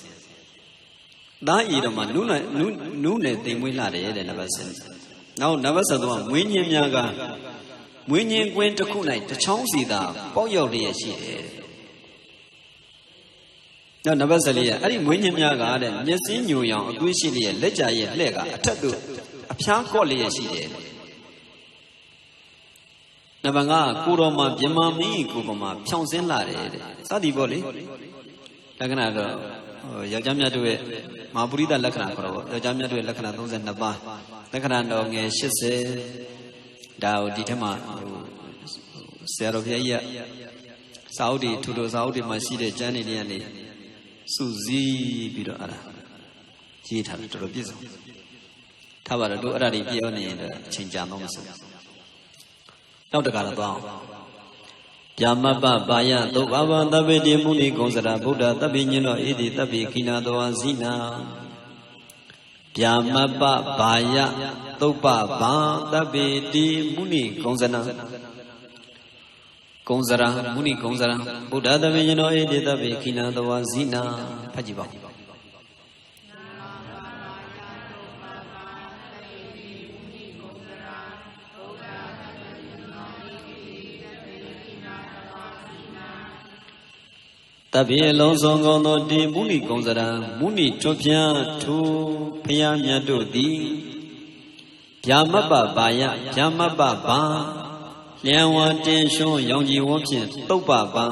[SPEAKER 1] သားဤတော်မှာနုနဲ့တိမ်မွေးလာတယ်တဲ့နံပါတ်7နောက်နံပါတ်73ကမွေးညင်းများကမွေးညင်းကွင်းတစ်ခု၌တစ်ချောင်းစီသာပေါက်ရောက်လျက်ရှိတယ်နောက်နံပါတ်14ကအဲ့ဒီမွေးညင်းများကတဲ့မျက်စိညိုရောင်အသွေးရှိလျက်လက်ကြရဲ့လှဲ့ကအထက်သို့အဖျားကော့လျက်ရှိတယ်နံပါတ်5ကိုတော်မှာပြမမင်းကိုပေါ်မှာဖြောင်းစင်းလာတယ်တဲ့စသည်ပေါ့လေလက္ခဏာတော့ယောက်ျားမြတ်တို့ရဲ့မဟာပုရိသလက္ခဏာခေါ်တော့ယောက်ျားမြတ်တို့ရဲ့လက္ခဏာ32ပါးလက္ခဏာတော်ငယ်80ဒါကိုဒီထက်မှဆရာတော်ဘုရားကြီးကစာအုပ်တွေထူထူစာအုပ်တွေမှာရှိတဲ့ကျမ်းတွေကနေစုစည်းပြီးတော့အဲ့ဒါရေးထားတယ်တော်တော်ပြည့်စုံထားပါတော့တို့အဲ့ဒါတွေပြောနေရင်တော့အချိန်ကြာတော့မစို့နောက်တခါတော့သွားအောင်ဗျာမပ္ပဘာယသုဘာဝသဗ္ဗေတိမုနိကုံစရာဗုဒ္ဓသဗ္ဗညနောဣတိသဗ္ဗေခိနာတောဇိနာဗျာမပ္ပဘာယသုဘာသဗ္ဗေတိမုနိကုံစနာကုံစရာမုနိကုံစရာဗုဒ္ဓသဗ္ဗညနောဣတိသဗ္ဗေခိနာတောဇိနာဖတ်ကြည့်ပါတပည့်လုံးစုံကုန်သောတေမုနိကုံစရာမုနိထွတ်ပြထူဖျားမြတ်တို့သည်ဗျာမပ္ပဘာယဗျာမပ္ပဘာလျံဝတင်ရှုံးရောင်ကြီးဝန်းဖြင့်တုတ်ပပါ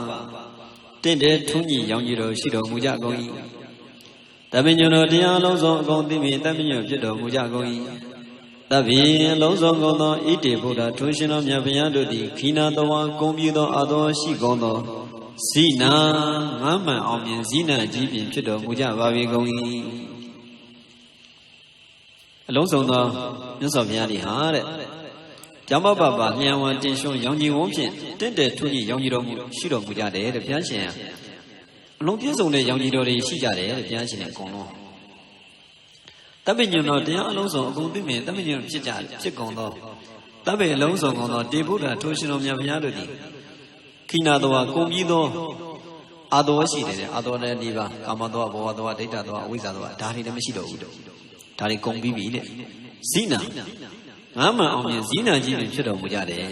[SPEAKER 1] တင့်တဲ့ထုံးကြီးရောင်ကြီးတော်ရှိတော်မူကြကုန်၏တပည့်ညွန်တော်တရားလုံးစုံအကုန်သိမြင်တပည့်ညွန်ဖြစ်တော်မူကြကုန်၏တပည့်လုံးစုံကုန်သောဣတိဗုဒ္ဓထွန်းရှင်တော်မြတ်ဘုရားတို့သည်ခိနာတဝါကုံပြီးသောအသောရှိကုန်သောဇိနာငမ်းမှန်အောင်မြင်ဇိနာကြီးပြင်ဖြစ်တော်မူကြပါ၏ကုန်၏အလုံးစုံသောမြတ်စွာဘုရားသည်ဟာတဲ့ဗျာမပ္ပဘာလျံဝံတင်ရှုံးရောင်ကြီးဝန်းဖြင့်တင့်တယ်ထွန်းကြီးရောင်ကြီးတော်မူရှိတော်မူကြတယ်တဲ့ဘုရားရှင်အလုံးပြည့်စုံတဲ့ရောင်ကြီးတော်တွေရှိကြတယ်တဲ့ဘုရားရှင်အကုန်လုံးတပည့်ညွန်တော်တရားအလုံးစုံအကုန်သိမြင်တပည့်ညွန်ဖြစ်ကုန်သောတပည့်အလုံးစုံကုန်သောတေဗုဒ္ဓထိုးရှင်တော်မြတ်ဘုရားတို့သည်ခိနာတော်ကုံပြီးသောအာတော်ရှိတယ်အာတော်နဲ့ဒီပါကာမတော်ဘောတော်ဒိဋ္ဌတော်အဝိဇ္ဇာတော်ဒါတွေလည်းမရှိတော့ဘူးဒါတွေကုံပြီးပြီတဲ့ဇိနာငါမှန်အောင်မြင်ဇိနာကြီးဖြစ်တော်မူကြတယ်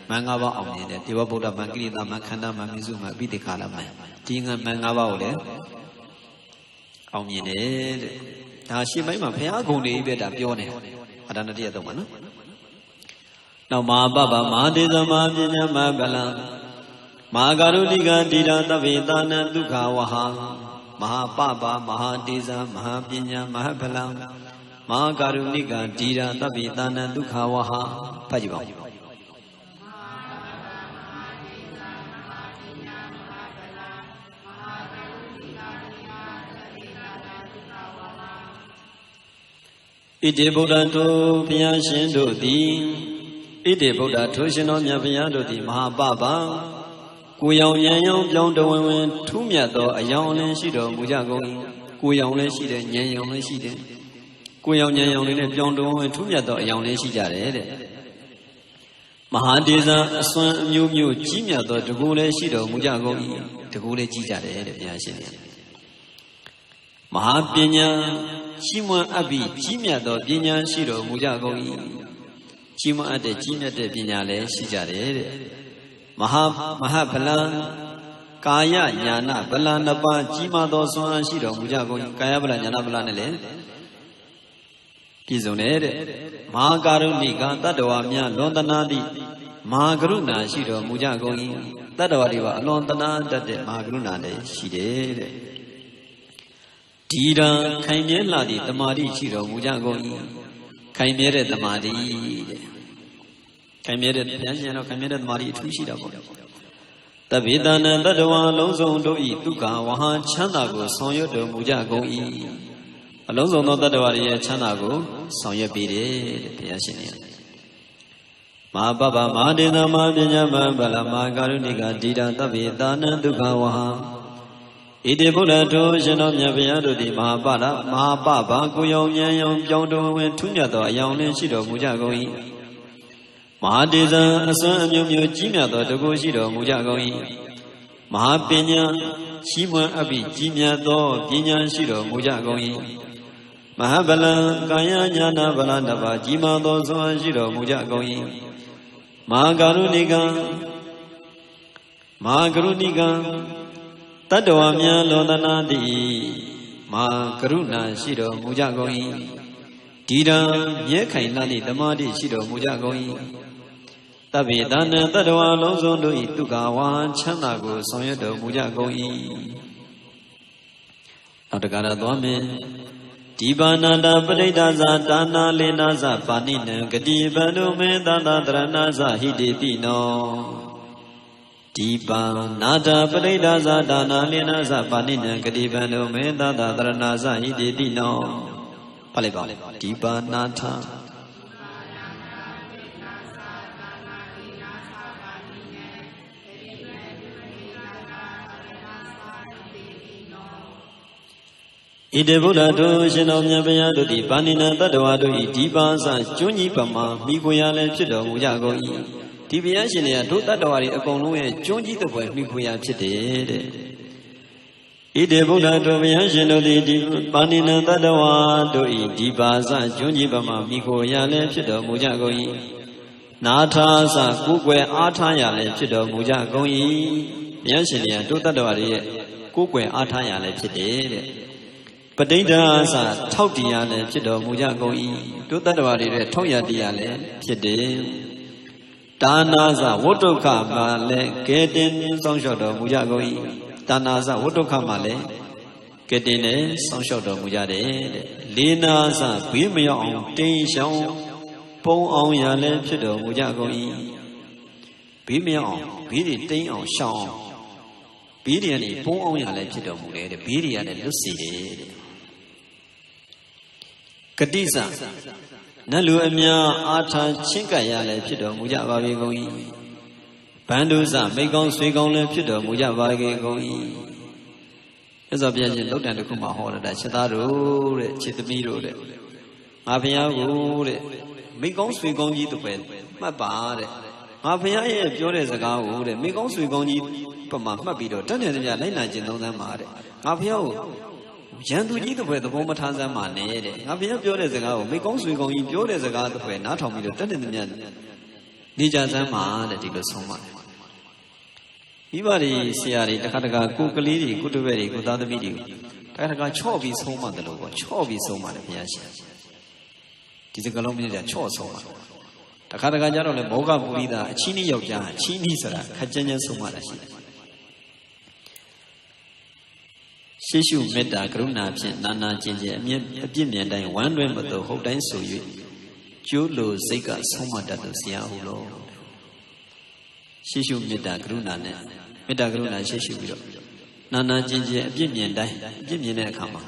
[SPEAKER 1] မန်၅ပါးအောင်မြင်တယ်တေဝဗုဒ္ဓမံကိရိတာမံခန္ဓာမံမိစုမံအပိသေခါလမံဒီငါမန်၅ပါးကိုလည်းအောင်မြင်တယ်တဲ့ဒါရှင်းပိုင်းမှာဘုရားဂုဏ်တွေပဲဒါပြောနေအတဏတိယတော့မှာနော်နောက်မဟာပပမဟာဒေသမဟာပညာမဟာဗလံမဟာကာရုဏိကတိရာသဗ္ဗေသာနံဒုက္ခဝဟမဟာပပမဟာဒေသမဟာပညာမဟာဗလံမဟာကာရုဏိကတိရာသဗ္ဗေသာနံဒုက္ခဝဟဖတ်ကြည့်ပါဦးဣတိဗုဒ္ဓထိုဘုရားရှင်တို့သည်ဣတိဗုဒ္ဓထိုရှင်တော်မြတ်ဘုရားတို့သည်မဟာပပကိုရောင်ရန်ရောင်ပြောင်းတဝင်းဝင်းထူးမြတ်သောအယောင်အလင်းရှိတော်မူကြကုန်၏ကိုရောင်လည်းရှိတယ်ညံရောင်လည်းရှိတယ်ကိုရောင်ညံရောင်လေးနဲ့ပြောင်းတဝင်းဝင်းထူးမြတ်သောအယောင်လေးရှိကြတယ်တဲ့မဟာဒေဇာအစွမ်းအမျိုးမျိုးကြီးမြတ်သောတကူလည်းရှိတော်မူကြကုန်၏တကူလည်းကြီးကြတယ်တဲ့ဘုရားရှင်မဟာပညာရှိမွန်အပ်ပြီးကြီးမြတ်သောပညာရှိတော်မူကြကုန်၏ကြီးမွန်အပ်တဲ့ကြီးမြတ်တဲ့ပညာလည်းရှိကြတယ်တဲ့မဟာဗလံကာယညာနာဗလံနှစ်ပါးကြီးမားသောစွမ်းအားရှိတော်မူကြကုန်၏ကာယဗလညာနာဗလနဲ့လည်းပြည့်စုံတယ်တဲ့မဟာကာရုဏိကတတ္တဝါများလွန်တနာသည့်မဟာကရုဏာရှိတော်မူကြကုန်၏တတ္တဝါတွေကအလွန်တနာတတ်တဲ့မဟာကရုဏာလည်းရှိတယ်တဲ့ဒီရန်ခိုင်မြဲလာသည့်တမာတိရှိတော်မူကြကုန်၏ခိုင်မြဲတဲ့တမာတိတဲ့ခိုင်မြဲတဲ့ပြန်ရှင်တော့ခိုင်မြဲတဲ့တမာတိအထူးရှိတာပေါ့တဗ္ဗေတနံတတ္တဝါလုံးစုံတို့ဤဒုက္ခဝဟချမ်းသာကိုဆောင်ရွက်တော်မူကြကုန်၏အလုံးစုံသောတတ္တဝါတွေရဲ့ချမ်းသာကိုဆောင်ရွက်ပေးတယ်တဲ့ဘုရားရှင်เนี่ยမဟာပပမဟာဒေသမဟာပညာမဟာဗလမဟာကာရုဏိကတိတာတဗ္ဗေတနံဒုက္ခဝဟဣ Ite Buddha to Shino Myabaya di Mahabara, Mahapapa, Kuyong Yang, Pyong when Tunya, Yang Shido Mujagoi. Mahadiza, Asan Yum Jimia, the Goshido Mujagoi. Mahapinya, Shimwa Abi, Jimia, Pinya Shido Mujagoi. Mahabala, Kaya Yana Balandava, Jima, Dozo Shido Mujagoi. Magaruniga. Tadwamya Lodanadi Ma Karuna Shido Mujagoi Dida Yekainani Damadi Shido Mujagoi Tabidana Tadwa Lozondo Itugawa Chanago Soyedo Mujagoi Atakara Dwame Dibanada Padedaza Dana Lenaza Panina Gadibano Medana Dranaza Hidipino Dipa Nada Padedaza Dana Lenaza Panina Gadibano Medada Dranaza Hidipino Paleba Dipa Nata Ide Buddha to Shino Myabaya to the Panina Tadwa to Dipa Sa Juni Pama Mikoya Chido Mujagoi Tibiashinia to Tadwari upon Junji the way Mikoya Chide Ide Buddha to Vyashino di Panina Tadwa to Dipa Sa Juni Pama Mikoya Chido Mujagoi Nata Sa Kukwe Ataya Chido Mujagoi Yashinia to Tadwari Kukwe Ataya Chide Padida sa Tautia le Chido Mujagoi, to Tadwari, Toyadia le Chide Danaza, Wotoka Male, Gedin, Songshodo Mujagoi, Danaza, Wotoka Male, Gedine, Songshodo Mujade, Lina sa Bimio, Tin Shao, Pong on Yale Chido Mujagoi, Bimio, Bidi Tin on Shao, Bidiani, Pong on Yale Chido Mujade, Bidia and Lucy. Kadiza Nalu Amia Ata Chinkaya Lepido Mujabagi Goi Banduza Megong Swigong Lepido Mujabagi Goi As a Bian looked at the Kuma Hora that Chataru, Chitamiro, Mapia Wood, Megong Swigong Yi to bed, my bad. Mapia Jores a gow, Megong Swigong Yi Pama Mabido, Tanya Lena Jino Mare, Mapia. Jandu eat the way the woman has a man. Have you pure as a go? Make on sweet going pure as a god the way, not on me to tell in the men. Nijas and man that he goes so much. Ibari, Siari, Takataka, Kukali, good to very good other video. Takataka chop is home on the logo, chop is so much. Yes. Tis a Colombian chop so much. Takataka Jaro, Boga Burida, Chini Yoga, Chini Sara, Kajanya so much. Shishu Meta Gruna Nana Jinja, a Pinion Dine, one way but the whole dine so you. Julu Zika Soma Datusia Hulo. Shishu Meta Gruna, Meta Gruna Shishu. Nana Jinja, a Pinion Dine, Jimmy Kama.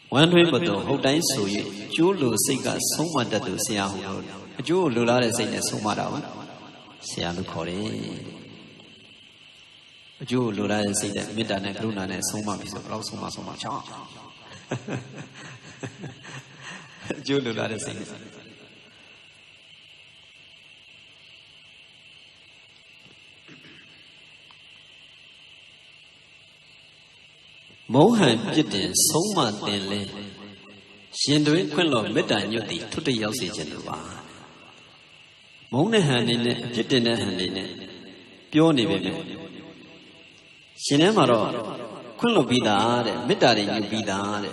[SPEAKER 1] One way but the whole dine so you. Julu Zika Soma Datusia Hulo. Julu Lula Zina Soma Dawa. Sialu Kore. You Lula say that Midana Gruna and Soma is a blouse so much. You Lula say Mohan Jidin Soma Denle Shindoin Quillo Midaniuti to the Yelsi Genova Monahan in it, Jidina hand in it, Pioni Bebe. Cinemaro, quello bidare, medare you bidare.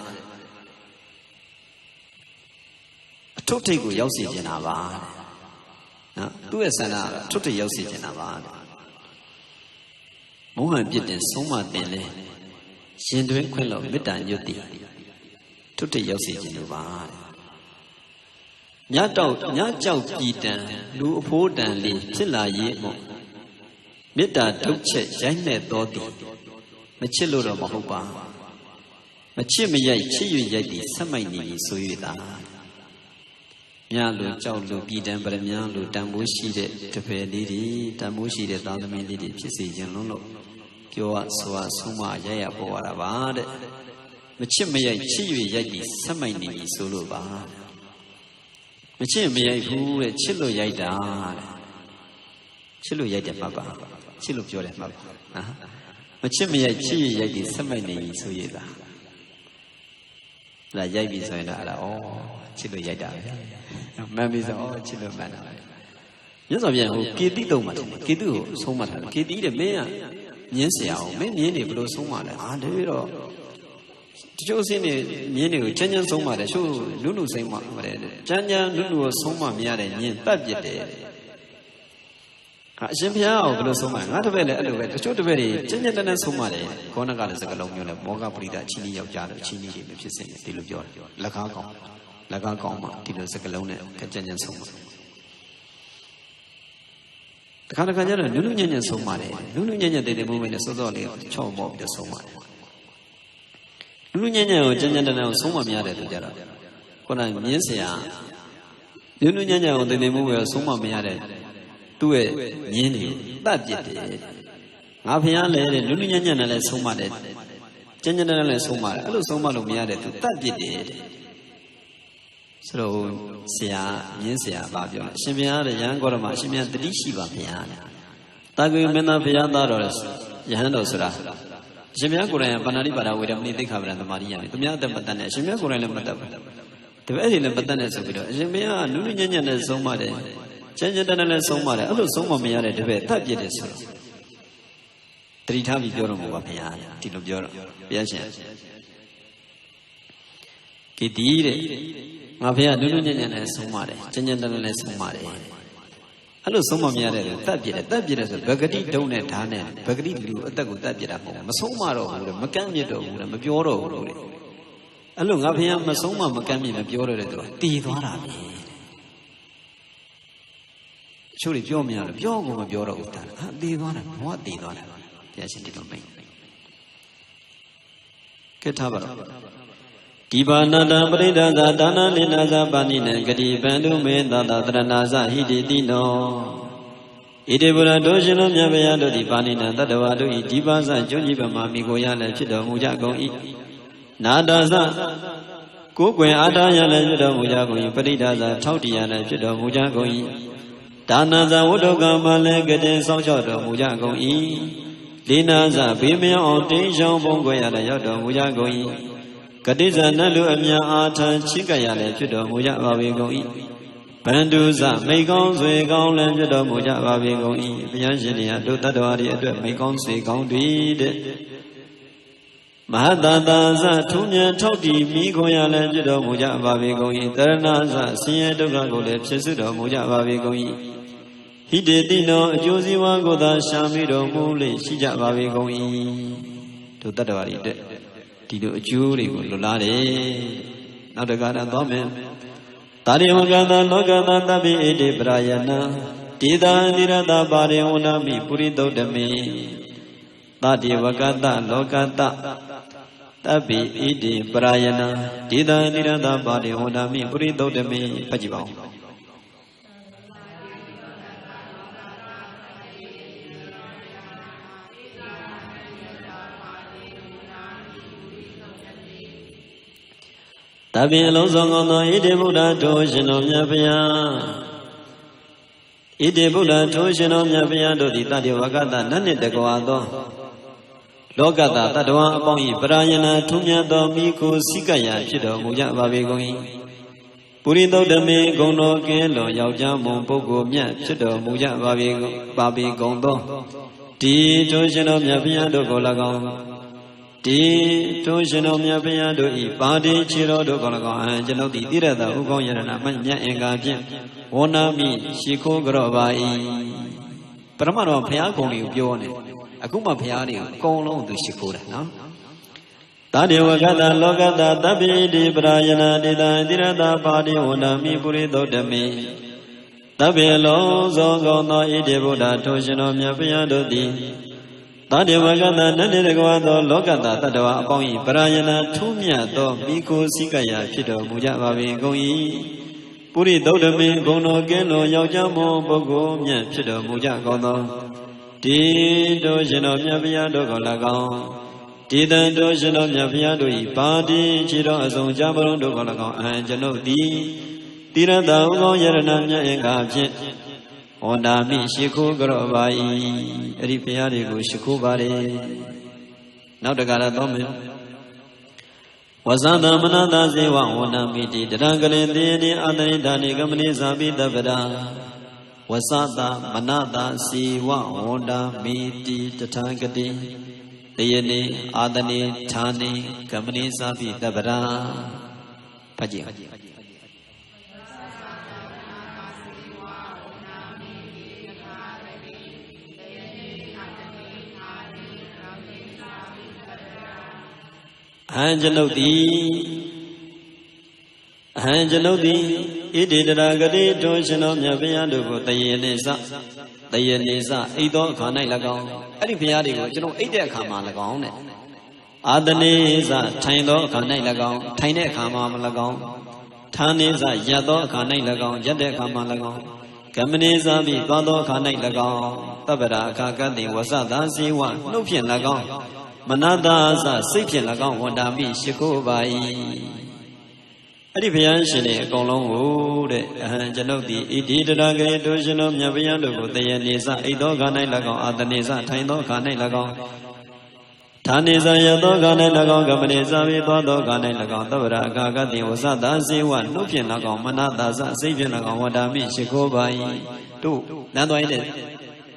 [SPEAKER 1] A tutti go yosi genava. Tu è sana, tutti yosi genava. Mohan bidden soma dele. Sindwin quello medan yuti. Tutti yosi genova. Nyatao bidan, lu podan li, chilla yemo. Mita Duce, Jane Dodi, Machillo Mahoba, Machimia, Chiyu Yadi, Samani, Suida. Yalu, Jaulu, Bidan, Bramialu, Tamushi, Tepe Lidi, Tamushi, the Dalami Lidi, Pisi, Janolo, ပြောဆိုဆုံးမရရပေါ်လာပါတဲ့မချစ်မရိုက်ချစ်၍ရိုက်ပြီးဆက်မိုက်နေပြီဆိုလို့ပါမချစ်မရိုက်ဘူးတဲ့ချစ်လို့ရိုက်တာတဲ့ချစ်လို့ရိုက်တယ်မှတ်ပါချစ်လို့ပြောတယ်မှတ်ပါမချစ်မရိုက်ချစ်၍ရိုက်ပြီးဆက်မိုက်နေပြီဆိုရတာအဲ့ဒါရိုက်ပြီဆိုရင်တော့အဲ့ဒါဩချစ်လို့ရိုက်တာပဲမှန်ပြီဆိုဩချစ်လို့မှန်တာပဲမြတ်စွာဘုရားဟိုကေတိတုံးမှာကေတုကိုဆုံးမထားတယ်ကေတိတဲ့မင်းကမြင်းเสียအောင်မင်းမြင်းတွေဘယ်လိုဆုံးမလဲဟာတကယ်တော့တချို့စင်းနေမြင်းတွေကိုချမ်းချမ်းဆုံးမတယ်ချို့လူလူစိမ့်မှာပါတယ်ချမ်းချမ်းလူလူကိုဆုံးမမရတဲ့မြင်းတတ်ပြစ်တယ်အရှင်ဘုရားကိုဘယ်လိုဆုံးမလဲငါတပည့်လည်းအဲ့လိုပဲတချို့တပည့်တွေချမ်းချမ်းတန်းတန်းဆုံးမတယ်ခေါဏကလည်းစကလုံးမျိုးနဲ့မောဂပရိဒအချင်းကြီးယောက်ျားတို့အချင်းကြီးတွေမဖြစ်စင်တယ်ဒီလိုပြောတယ်လက်ကားကောင်းမှဒီလိုစကလုံးနဲ့ချမ်းချမ်းဆုံးမတခါကျတော့နုနုညံ့ညံ့ဆုံးပါတယ်နုနုညံ့ညံ့တဲ့မှုပဲနဲ့စောစောလေးချော့မော့ပြီးဆုံးပါတယ်နုနုညံ့ညံ့ကိုကျန်ကျန်တန်းတန်းဆုံးမများတယ်လို့ကြတော့ခုနမြင်းเสียနုနုညံ့ညံ့ကိုတဲ့မှုပဲဆုံးမမရတဲ့သူ့ရဲ့မြင်းတွေတတ်ပြစ်တယ်ငါဖျားလဲတဲ့နုနုညံ့ညံ့နဲ့လည်းဆုံးမတယ်ကျန်ကျန်တန်းတန်းလည်းဆုံးမတယ်အဲ့လိုဆုံးမလို့မရတဲ့သူတတ်ပြစ်တယ်ဆိုတော့ဆရာမြင်းဆရာဘာပြောလဲအရှင်ဘုရားတဲ့ရဟန်းကောရမအရှင်ဘုရားတတိရှိပါဘုရားတာဂွေမင်းသားဘုရားသားတော်ရဟန်းတော်ဆိုတာအရှင်ဘုရားကိုယ်တိုင်ပါဏာတိပါဒဝေဒမဏိသိက္ခာပဒံသမာဓိရမယ်သူများအသက်မတတ်နဲ့အရှင်ဘုရားကိုယ်တိုင်လည်းမတတ်ဘူးတပည့်တွေလည်းမတတ်နဲ့ဆိုပြီးတော့အရှင်ဘုရားနုနုညံ့ညံ့နဲ့ဆုံးမတယ်ကျန်ကျန်တန်းတန်းနဲ့ဆုံးမတယ်အဲ့လိုဆုံးမမရတဲ့တပည့်တတ်ပြစ်တယ်ဆိုတော့တတိထားပြီးပြောတော်မူပါဘုရားဒီလိုပြောတော့ဘုရားရှင်ကိတိတဲ့ငါဖေကနုနုညံ့ညံ့နဲ့ဆုံးမတယ်ကျဉ်ကျဉ်တန်းတန်းနဲ့ဆုံးမတယ်အဲ့လိုဆုံးမမရတဲ့တတ်ပြစ်တယ်ဆိုဗဂတိတုံးနဲ့ဓာတ်နဲ့ဗဂတိလူအသက်ကိုတတ်ပြစ်တာမဟုတ်ဘူးမဆုံးမတော့ဘူးလေမကန့်မြစ်တော့ဘူးလေမပြောတော့ဘူးလေအဲ့လိုငါဖေကမဆုံးမကန့်မြစ်မပြောတော့တဲ့သူကတည်သွားတာပဲချို့တွေပြောမရလို့ပြောကိုမပြောတော့ဘူးတာတည်သွားတာဘဝတည်သွားတာဘုရားရှင်ဒီလိုမိတ်ကဲထားပါတော့ဒီပါဏတံပရိဒသဒါနလိနာဇပါဏိနံဂတိပန္တုမေသတတရဏဇဟိတိတိနောဣတိပုရတို့ရှင်တို့မြတ်ဗျာတို့သည်ပါဏိနံတတဝါတို့ဤဒီပါဇကျွန်းကြီးပမာမိကိုရလည်းဖြစ်တော်မူကြကုန်၏နာတာဇကိုယ်ွယ်အာထာရလည်းဖြစ်တော်မူကြကုန်၏ပရိဒသထောက်တရားလည်းဖြစ်တော်မူကြကုန်၏ဒါနဇဝတ္တုကမလည်းကတိဆောင်းလျှောက်တော်မူကြကုန်၏လိနာဇဘေးမြောင်အောင်တင်းရှောင်းပုံကွယ်ရလည်းရောက်တော်မူကြကုန်၏ကတိဇနတ်လူအများအားထံချိကရလည်းဖြစ်တော်မူကြပါပေကုန်၏ဗန္ဓုဇမိကောင်းဆွေကောင်းလည်းဖြစ်တော်မူကြပါပေကုန်၏ဘုရားရှင်တရားတို့တတ္တဝါတွေအတွက်မိကောင်းဆွေကောင်းတွေတဲ့မဟာတသာဇထုံးမြန်ထောက်တည်မိခွန်ရလည်းဖြစ်တော်မူကြပါပေကုန်၏တရဏဇဆင်းရဲဒုက္ခကိုလည်းဖြစ်စွတော်မူကြပါပေကုန်၏ဟိတေတိနောအကျိုးစီးပွားကိုသာရှာမိတော်မူလေရှိကြပါပေကုန်၏တို့တတ္တဝါတွေအတွက်ဒီလိုအကျိုးတွေကိုလွတ်လာတယ်နောက်တခါတော့သွားမယ်တာရိဝကတလောကတသဗ္ဗေဣတိပရာယနာဒေသံတိရတပါရိဝနာမိပုရိသုတ်တမေတာရိဝကတလောကတသဗ္ဗေဣတိပရာယနာဒေသံတိရတပါရိဝနာမိပုရိသုတ်တမေဖတ်ကြည့်ပါဦးတပင်အလုံးစုံသောဣတိဗုဒ္ဓထိုရှင်တော်မြတ်ဗျာဣတိဗုဒ္ဓထိုရှင်တော်မြတ်ဗျာတို့သည်တတ္တဝကတနတ်နှင့်တကွာသောလောကတတ္တဝါအပေါင်း၏ပရာယနာထုံးမြတ်သောမိကိုစိကရာဖြစ်တော်မူကြပါပေကုန်၏ပုရိသုတ်တမေဂုဏတော်ကင်းလွန်ယောက်ျားမွန်ပုဂ္ဂိုလ်မြတ်ဖြစ်တော်မူကြပါပေကုန်သောဒီထိုရှင်တော်မြတ်ဗျာတို့ကို၎င်းဒီထိုရှင်တော်မြတ်ဗျာတို့ဤပါတိခြေတော်တို့ကို၎င်းကျွန်ုပ်သည်တိရတဥကောင်းယရဏမမြတ်အင်္ဂါဖြင့်ဝဏမိရှိခိုးကြော့ပါ၏ပရမတော်ဘုရားကုံတွေကိုပြောနေအခုမှဘုရားတွေကိုအကုန်လုံးသူရှိခိုးတယ်နော်တာတေဝကတလောကတသဗ္ဗေတိပရာယနာတေတံတိရတပါတိဝဏမိပုရိသုတ်တမေသဗ္ဗေလုံးစုံသောဣတိဗုဒ္ဓထိုရှင်တော်မြတ်ဗျာတို့သည်တာတေဝကတနတ်တေတကွာသောလောကတတတ္တဝါအပေါင်း၏ပရာယနာထုံးမြတ်သောမိကိုစိကရာဖြစ်တော်မူကြပါပေကုန်၏ပုရိသုတ်တမေဂုဏတော်ကင်းလွန်ယောက်ျားမွန်ပုဂ္ဂိုလ်မြတ်ဖြစ်တော်မူကြကုန်သော Di do jino myapia do kolakong Di dan do jino myapia do ipadi Chiro asong jamarong do kolakong Anjano di Tirata ukong yarana mya enga pit Ondami shikhu karo bai Eri piyari ku shikhu bari Now the Garadome Wasada Manada Zewa Ondami di Drangale di Adani Dani Gamani Zabi Davada Wasada Manada Siwa Ondami di Tatangati Dayani Adani Tani Gamani Zabi Davada Paji Angelodi Ididagadi Doshino Myaviandu Dayanisa Ido Kana Lagong Aripiadigo, you know, Ida Kama Lagong Adanisa Taindo Kana Lagong Taine Kama Lagong Tanisa Yado Kana Lagong Jade Kama Lagong Kamanisa Bado Kana Lagong Tabera Kakadi Wasada Siwa Nupian Lagong Manada sa Sipian Lagong Wandami Shiko Bai Adipian Shine Golong Wood Janoti Ididagay Dojano Yaviandu Dayanisa Ido Gana Lagong Adanisa Taino Kana Lagong Tanisa Yado Gana Lagong Gamanisa Vado Gana Lagong Tabara Gagati Wasada Siwa Nupian Lagong Manada sa Sipian Lagong Wandami Shiko Bai Tu Nando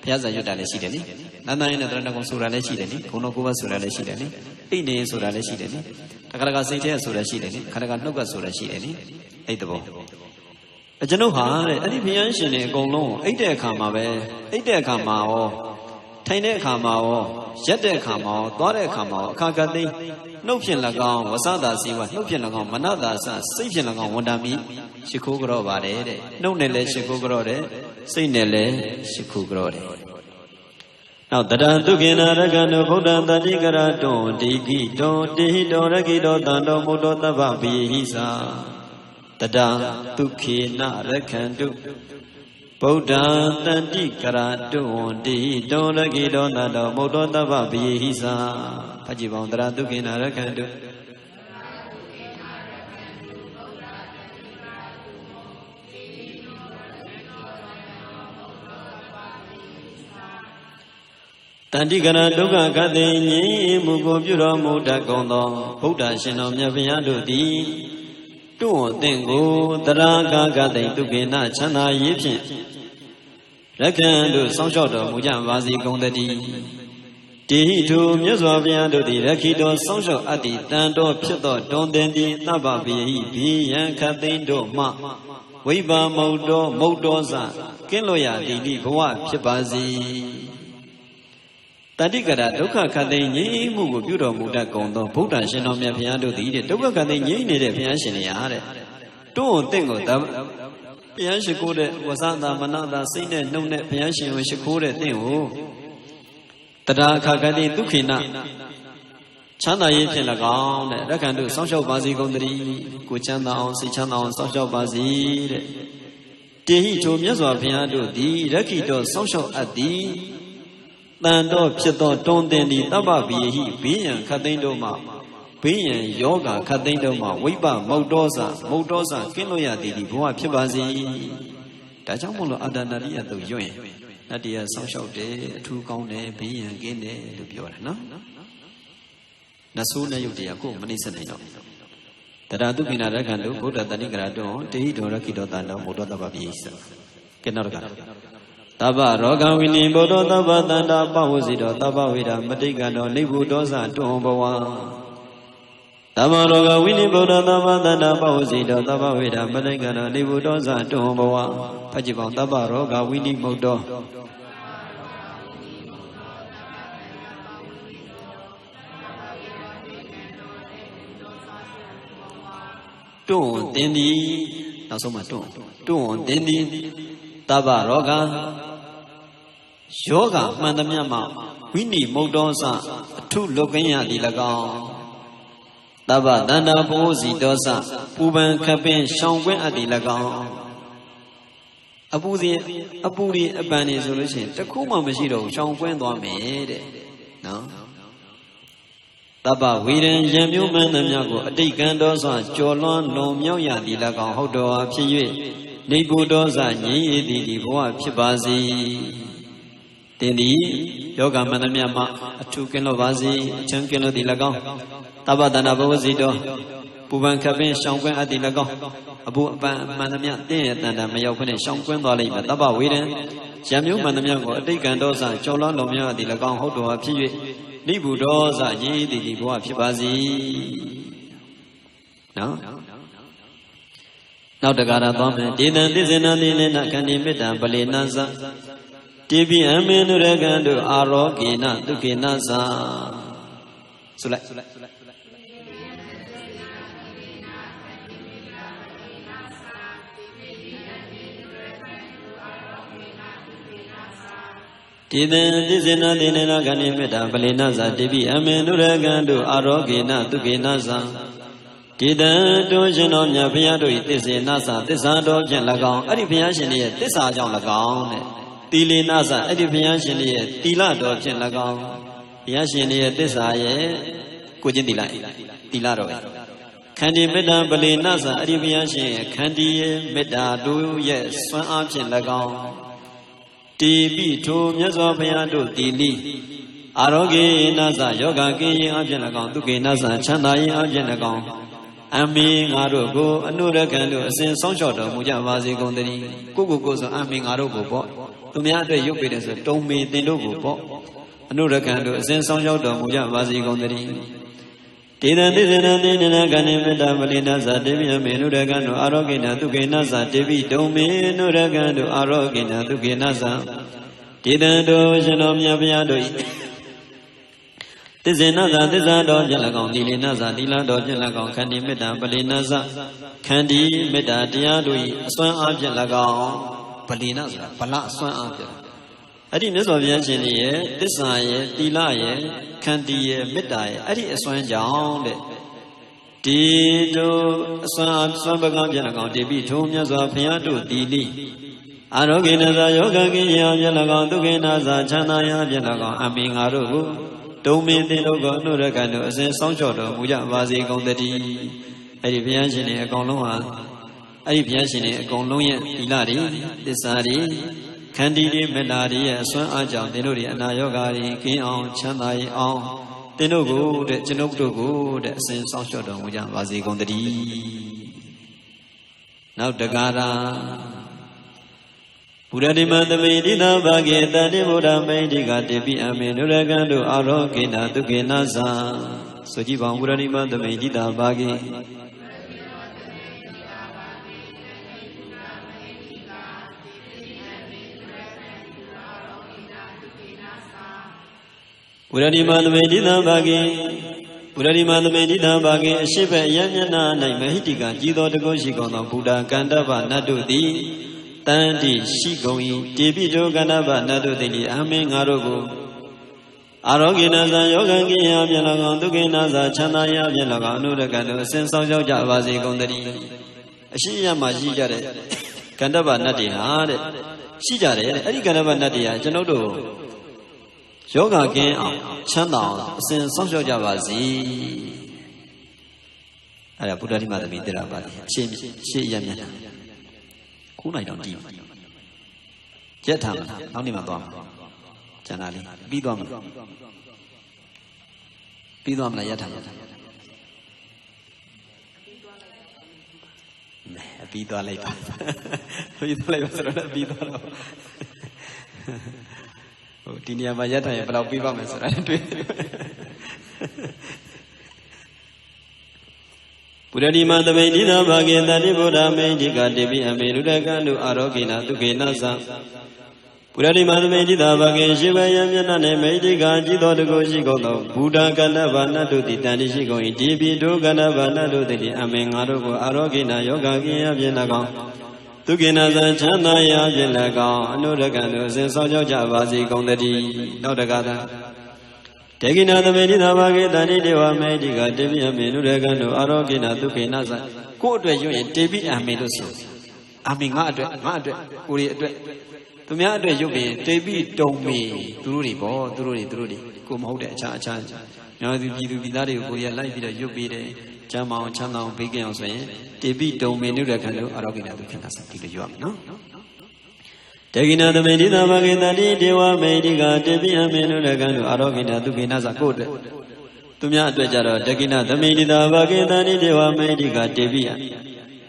[SPEAKER 1] Piazza Yudale Sidani, Nana in the Dragon Sura Sidani, Konokuba Sura Sidani, Ine Sura Sidani, Takaraga Sita Sura Sidani, Karaganuka Sura Sidani, Eitabo. A Genoha, Adipian Golon, Ede Kama, Ede Kama, Taine Kama, Jete Kama, Dore Kama, Kakadi, no Pian Lagon, Wasada Siva, no Pian Lagon, Manada, Sipian Lagon, Wandami, Shikugro Vare, no Nele Shikugro. Sainele Shikugrode. Now the Dukina Ragano Buddha Dadigara Don Digi Don Dido Ragido Dando Mudo Tavabi Hisa Tada Dukina Rakandu Buddha Dadigara Don Dido Ragido Dando Mudo Tavabi Hisa Pajibondra Dukina Rakandu Tandigara Duga Gadini Mugobura Muda Gondo Buddha Shino Myaviandu Di Tu Tengu Taraga Gade Dukina Chana Yipin Rakandu Sanshoto Mujan Vazi Gondadi Di Tu Myaswaviandu Di Rakido Sansho Adi Tando Pito Dondendi Nababi Bian Katindo Ma Wiba Modoza Kiloya Di Bua Pibazi Tadigara Duka Kadini Mugu Budo Muda Gondo Buddha Shino Myaviandu Di Duka Kadini Nede Pianshiniare Tu Tengo Pianshikude Wasanda Manada Sine Nune Pianshin Shikure Tingu Tada Kakadi Dukina Chana Yipin Lagong Rakandu Social Bazi Gondri Kuchanda on Sichana on Social Bazi Tihi to Myazwa Piandu Di Rakito Social Adi Tando Pito Tondi Tababi, Bian Katindoma, Bian Yoga Katindoma, Wiba, Modosa, Kiloya di Bua Pibazi, Tajamulo Adanaria to Yuen, Nadia Social Day, two Gone, Bian Gene, Lupiorana Nasuna Yudiaco, Manisanino. Tadadukina Rakando, Buddha Danigrado, Tehido Rakido Dando, Mododa Babisa. Kenarga. Taba Roga Winnie Bodo Taba Tanda Pawzido Taba Vida Matigano Nibu Dosa Tumbawa Taba Roga Winnie Bodo Taba Tanda Pawzido Taba Vida Matigano Nibu Dosa Tumbawa Pajibon Taba Roga Winnie Modo Don't Dendi Nasoma Don't Dendi Taba Roga Yoga Mandamyama Winnie Modosa two Loganya di Lagong Taba Danda Bozi Dosa Puban Kapin Shangwen Adi Lagong အပူဒီအပန်နေဆိုလို့ရှိရင်တခုမှမရှိတော့ရှောင်ကွင်းသွားမယ်တဲ့နော်တပ္ပဝေရံယံမျိုးမှန်သမျှကိုအတိတ်ကံတော်စွာကြော်လွှမ်းလွန်မြောက်ရသည်၎င်းဟုတ်တော်အားဖြစ်၍နေကုတော်စငြိမ်းရည်သည်ဒီဘဝဖြစ်ပါစေတင်သည်ယောဂမှန်သမျှမှအထူးကင်းလို့ပါစေအချမ်းကင်းလို့သည်၎င်းတပ္ပတဏဘဝစီတော်ပူပန်ခပ်ပင်ရှောင်ကွင်းအပ်သည်၎င်းအပူအပန်မှန်သမျှတင်းရတန်တန်မရောက်ခွင့်နဲ့ရှောင်ကွင်းသွားလိမ့်မယ်တပ္ပဝေရံယံမျိုးမှန်သမျှကိုအတိတ်ကံတော်စကြော်လွှမ်းလွန်မြောက်ရသည်၎င်းဟုတ်တော်အားဖြစ်၍နိဗ္ဗုဒောစရည်တည်ဘဝဖြစ်ပါစေနော်နောက်တကားသွားမယ်ဒေသံသစ္စေနတိနေနခန္တီမေတ္တာပလေနသတိပိအမေနုရကံတို့အာရောဂေနဒုက္ခေနသဆိုလိုက်ဒေသံသစ္စေနတိနေနခန္တီမေတ္တာပလေနသတိပိအမေနုရကံတို့အာရောဂေနဒုက္ခေနသဒေသံတို့ရှင်တော်မြတ်ဘုရားတို့၏သစ္စေနသသစ္စာတော်ဖြင့်၎င်းအဲ့ဒီဘုရားရှင်ရဲ့သစ္စာကြောင့်၎င်းတဲ့တီလေနသအဲ့ဒီဘုရားရှင်ရဲ့တီလတော်ဖြင့်၎င်းဘုရားရှင်ရဲ့သစ္စာရဲ့ကိုချင်းတီလတော်ခန္တီမေတ္တာပလေနသအဲ့ဒီဘုရားရှင်ရဲ့ခန္တီရဲ့မေတ္တာတို့ရဲ့စွမ်းအားဖြင့်၎င်းတီပိထိုမြတ်စွာဘုရားတို့တီလိအာရောဂေနသယောဂကင်းရင်အပြင်၎င်းဒုက္ခေနသချမ်းသာရင်အပြင်၎င်းအမေငါတို့ကိုအနုရကံတို့အစဉ်ဆောင်းလျှောက်တော်မူကြပါစေကုန်သတည်းကိုဆိုအမေငါတို့ကိုပေါ့သူများအတွက်ရုပ်ပေတယ်ဆိုတုံမေတင်တို့ကိုပေါ့အနုရကံတို့အစဉ်ဆောင်းလျှောက်တော်မူကြပါစေကုန်သတည်းဒေသံသစ္စေနတိနေနခန္တီမေတ္တာပလေနသတေပိယမေနုရကံတို့အာရောဂေနဒုက္ခေနသတေပိတုံမေနုရကံတို့အာရောဂေနဒုက္ခေနသဒေသံတို့ရှင်တော်မြတ်ဘုရားတို့သစ္စေနသသစ္စာတော်ဖြင့်၎င်းသီလေနသသီလတော်ဖြင့်၎င်းခန္တီမေတ္တာပလေနသခန္တီမေတ္တာတရားတို့၏အစွမ်းအားဖြင့်၎င်းပလေနဆိုတာဗလအစွမ်းအားဖြင့်အဲ့ဒီမြတ်စွာဘုရားရှင်ရဲ့သစ္စာရဲ့သီလရဲ့ခန္တီရဲ့မေတ္တာရဲ့အဲ့ဒီအစွမ်းကြောင့်တဲ့ဒီတို့အစွမ်းပကံဖြင့်၎င်းတေပိထိုမြတ်စွာဘုရားတို့သီလိအာရောဂေနသယောဂကိယဖြင့်၎င်းဒုက္ခေနသချမ်းသာရာဖြင့်၎င်းအမိငါတို့ကိုတုံမင်းတင်တို့ကအနုရကံတို့အစဉ်ဆောင်းလျှောက်တော်မူကြပါစေကုန်သတည်းအဲ့ဒီဘုရားရှင်တွေအကုန်လုံးဟာအဲ့ဒီဘုရားရှင်တွေအကုန်လုံးရဲ့သီလတွေသစ္စာတွေခန္တီတွေမေတ္တာတွေရဲ့အစွမ်းအားကြောင့်တင်တို့တွေအနာရောဂါတွေကင်းအောင်ချမ်းသာရအောင်တင်တို့ကိုတဲ့ကျွန်ုပ်တို့ကိုတဲ့အစဉ်ဆောင်းလျှောက်တော်မူကြပါစေကုန်သတည်းနောက်တကားရာဘုရားတိမသမိတိသာဘာဂေတတိဘုရားမိတိကတေပိအမေနုရကံတို့အာရောဂေနဒုက္ခေနသဆိုကြည့်ပါဦးဘုရားတိမသမိတိသာဘာဂေဘုရားတိမသမိတိသာဘာဂေဘုရားတိမသမိတိသာဘာဂေအရှိဘအယဉ္ဇနာ၌မဟိတိကကြီးသောတကုရှိကုန်သောဘုရားကန္တဗနတ်တို့သည်တန်တိရှိကုန်၏တေပိတောကန္တဗနတ်တို့သည်အမင်းငါတို့ကိုအာရောဂေနသယောဂံကိယဖြင့်၎င်းဒုက္ခေနသချမ်းသာရာဖြင့်၎င်းအနုရကံတို့အစဉ်ဆောင်ရောက်ကြပါစေကုန်သတည်းအရှိရမှာရှိကြတဲ့ကန္တဗနတ်တွေဟာတဲ့ရှိကြတယ်တဲ့အဲ့ဒီကန္တဗနတ်တွေဟာကျွန်ုပ်တို့ယောဂကင်းအောင်ချမ်းသာအောင်အစဉ်ဆောင်ရောက်ကြပါစေအဲ့ဒါဘုရားတိမသမီးတိရပါလိရှေ့ရမြတ်9 နိုင်တောင်တီးရက်ထားမှာနောက်နေ့မှသွားမှာကျန်တာလေးပြီးသွားမှာရက်ထားမှာပြီးသွားလိုက်ပါဆိုတော့ပြီးသွားတော့ဟိုဒီနေရာမှာရက်ထားရင်ဘယ်လောက်ပြီးပါမယ်ဆိုတာတွေ့ဘုရားဒီမသမိတိသာဘာဂေတတိဘုရားမိတိကတေပိအမေရုဒကံတို့အာရောဂေနဒုက္ခေနသဘုရားဒီမသမိတိသာဘာဂေရှိဘယံမျက်နှာနှင့်မိတိကကြည်တော်တကိုရှိကုန်သောဘုဒ္ဓကန္တဗနတ်တို့သည်တန်တိရှိကုန်၏ဒီပိတို့ကန္တဗနတ်တို့သည်အမေငါတို့ကိုအာရောဂေနယောဂကိယဖြင့်၎င်းဒုက္ခေနသချမ်းသာရာဖြင့်၎င်းအနုရကံတို့စဉ်ဆောင်ကြကြပါစေကုန်သတည်းနောက်တကားသာတေကိနာသမေတိသာဘာဂေတဏိတေဝမေတိကတေပိအမေနုရကံတို့အာရောဂေနဒုက္ခေနသကိုယ့်အတွက်ရွရင်တေပိအမေလို့ဆို ami ngã ade kuri ade tu mya ade yuk bi tebi tong mi tu ri bo tu ri ko maဟုတ်တဲ့အချာညာပြည်သူပြည်သားတွေကိုကိုရလိုက်ပြီးတော့ယုတ်ပြီးတယ်ကျမ်းမအောင်ချမ်းသာအောင်ပေးကြအောင်ဆိုရင်တေပိတုံမေနုရခန္ဓုအာရောဂိနာဒုက္ခနာစတိလို့ပြောရမယ်နော်တေကိနာသမေတိသာဘဂေတတိဒေဝမေတိကတေပိအမေနုရခန္ဓုအာရောဂိနာဒုက္ခနာစကိုအတွက်သူများအတွက်ကြတော့တေကိနာသမေတိသာဘဂေတတိဒေဝမေတိကတေပိ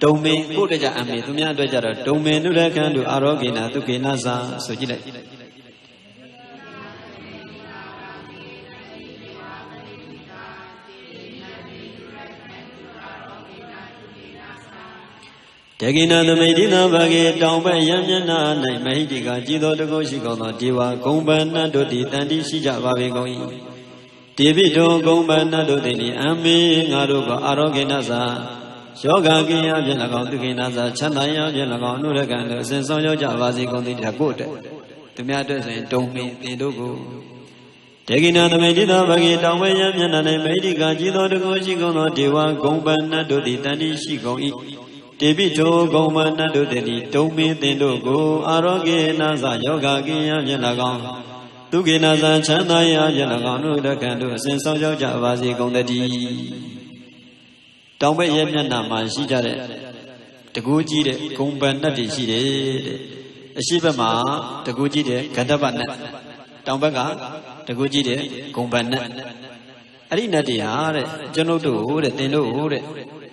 [SPEAKER 1] တုံမေကိုအတွက်ကြအမေသူများအတွက်ကြတော့တုံမေနုရခန္ဓုအာရောဂိနာဒုက္ခနာစဆိုကြည့်လိုက်တေကိနာသမိတိနာဘဂေတောင်ဘက်ယံမျက်နာ၌မဟိတိကကြည်တော်တကုရှိကောင်းသောဒေဝဂုံပန္နတို့သည်တန်တိရှိကြပါပေကုန်၏တေပိတောဂုံပန္နတို့သည်အမေငါတို့ကအာရောဂေနသာယောဂကိယဖြင့်၎င်းသူကိနာသာချမ်းသာရာဖြင့်၎င်းအနုရကံတို့အစဉ်ဆောင်ရောက်ကြပါစေကုန်သည်တကုအတွက်သူများအတွက်ဆိုရင်တုံမင်းတင်တို့ကိုတေကိနာသမိတိနာဘဂေတောင်ဘက်ယံမျက်နာ၌မဟိတိကကြည်တော်တကုရှိကောင်းသောဒေဝဂုံပန္နတို့သည်တန်တိရှိကုန်၏တေပိတောဂုံမနတ်တို့သည်တုံမင်းတင်တို့ကိုအာရောဂေနသယောဂကိယဖြင့်၎င်းသူကေနသချမ်းသာရာဖြင့်၎င်းတို့တက္ကံတို့အစဉ်ဆောင်ရောက်ကြပါစေကုန်တည်းတောင်ဘက်ရဲ့မျက်နှာမှာရှိကြတဲ့တကူကြီးတဲ့ဂုံပန်နတ်တွေရှိတယ်တဲ့အရှိဘက်မှာတကူကြီးတဲ့ဂန္ဓပနတ်တောင်ဘက်ကတကူကြီးတဲ့ဂုံပန်နတ်အဲ့ဒီနတ်တွေဟာတဲ့ကျွန်ုပ်တို့ဟိုတဲ့တင်တို့ဟိုတဲ့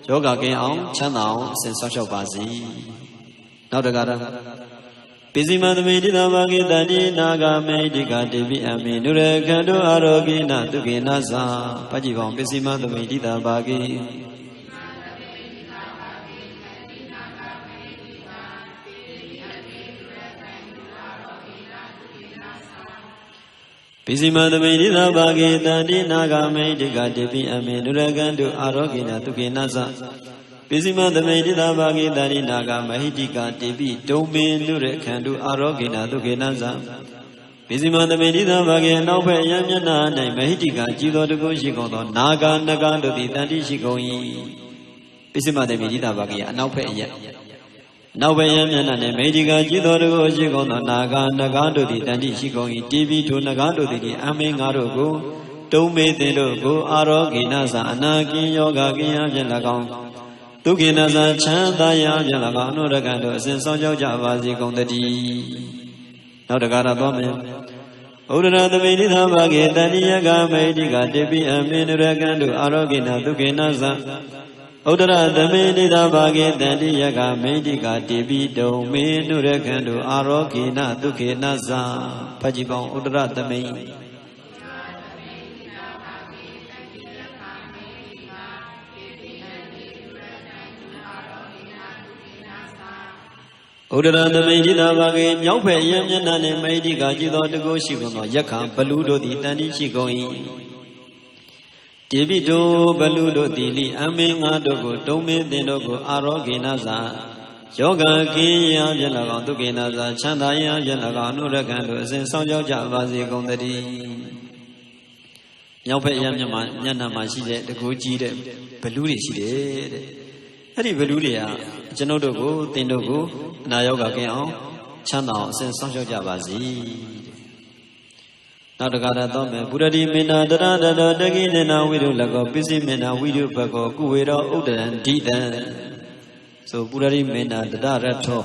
[SPEAKER 1] ယောဂကင်းအောင်ချမ်းသာအောင်အစဉ်ဆောက်ရှောက်ပါစေနောက်တကားတော့ပိစိမသမိတိသာဘဂေတတိနာဂမေတိကတေပိအမေနုရခန္တုအာရောဂိနတုကေနသဖတ်ကြည့်ပါဦးပိစိမသမိတိသာဘဂေပိစိမသမိတိသာဘဂေတတိနာဂမေတိကတေပိအမေနုရခန္တုအာရောဂိနတုကေနသပိစိမသမိတိသာဘဂေတတိနာဂမဟိတိကတေပိတုံမေနုရခန္တုအာရောဂိနတုကေနသပိစိမသမိတိသာဘဂေနောက်ဘက်ယံမျက်နာ၌မဟိတိကကြည်တော်တကုရှိကုန်သောနာဂနဂတို့သည်တန်တိရှိကုန်၏ပိစိမသမိတိသာဘဂေအနောက်ဘက်အယနောက်ဘယံမျက်နှာနဲ့မေဒီကကြည်တော်တို့ရှိကုန်သောနာဂနဂတို့သည်တန်တိရှိကုန်၏တေပိထိုနဂတို့သည်အမေငါတို့ကိုတုံမေတင်တို့ကိုအာရောဂိနသအနာကိယောဂကိယဖြင့်၎င်းဒုက္ခိနသချမ်းသာရာဖြင့်၎င်းအနုရကံတို့အစဉ်ဆောင်ကြောက်ကြပါစေကုန်တည်းနောက်တကားတော့မယ်ဥဒရသမိနိသာဘဂေတတိယကမေတိကတေပိအမေနုရကံတို့အာရောဂိနဒုက္ခိနသဥဒရသမေနိသာဘဂေတတိယကမေတိကတေပိတုံမေနုရခန္တုအာရောဂိနဒုက္ခေနသဖတ်ကြည့်ပါဦးဥဒရသမေဥဒရသမိတိသာဘဂေမြောက်ဖက်ယံမျက်နှာနှင့်မေတိကကြည်တော်တကုရှိကုန်သောယက္ခဘလူတို့သည်တန်တိရှိကုန်၏တေပိတောဘလူတို့သည်လိအမေငါတို့ကိုတုံမေတင်တို့ကိုအာရောဂိနသယောဂကိယဖြင့်၎င်းဒုက္ခိနသချမ်းသာရာဖြင့်၎င်းအနုရကံတို့အစဉ်ဆောင်ကြောက်ကြပါစေကုန်တည်းမြောက်ဖက်ယံမျက်နှာမှာရှိတဲ့တကူကြီးတဲ့ဘလူတွေရှိတယ်တဲ့အဲ့ဒီဘလူတွေကကျွန်ုပ်တို့ကိုတင်တို့ကိုအနာယောဂကင်းအောင်ချမ်းသာအောင်အစဉ်ဆောင်ကြောက်ကြပါစေနောက်တကားတော့မယ်ပုရတိမေနာတရတတောတကိနေနာဝိရုလကောပိစိမေနာဝိရုဘကောကုဝေရောဥဒ္ဒရံဒိတံဆိုပုရတိမေနာတရရထော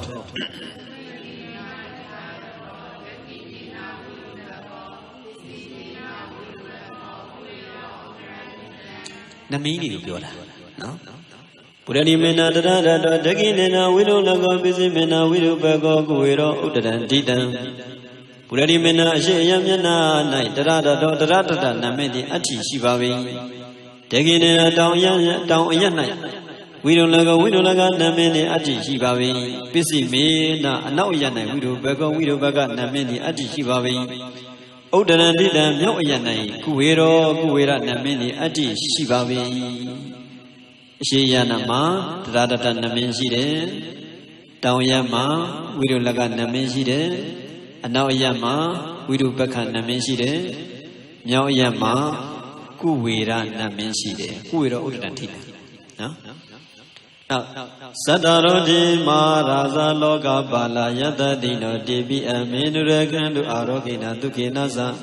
[SPEAKER 1] နမင်းကြီးကိုပြောတာနော်ပုရတိမေနာတရရတောတကိနေနာဝိရုလကောပိစိမေနာဝိရုဘကောကုဝေရောဥဒ္ဒရံဒိတံပုရတိမေနာအရှိအယမျက်နာ၌တရတတောတရတတနာမေတိအဋ္ဌိရှိပါ၏တေကိနေတောင်အယ၌ဝိရုလကနာမေတိအဋ္ဌိရှိပါ၏ပစ္စည်းမေနာအနောက်အယ၌ဝိရုဘကနာမေတိအဋ္ဌိရှိပါ၏ဥဒ္ဒရံဒိတံမြောက်အယ၌ကုဝေရနာမေတိအဋ္ဌိရှိပါ၏အရှိယနာမှာတရတတနာမင်းရှိတယ်တောင်အယမှာဝိရုလကနာမင်းရှိတယ်အနောက်အယမှာဝိရုပက္ခနာမင်းရှိတယ်မြောက်အယမှာကုဝေရနာမင်းရှိတယ်ကုဝေရဥဒ္ဒတံထိတယ်နော် Sadarodi Maharaja Loka Bala Yata Dino Devi Aminurakandu Arokina Dukinasa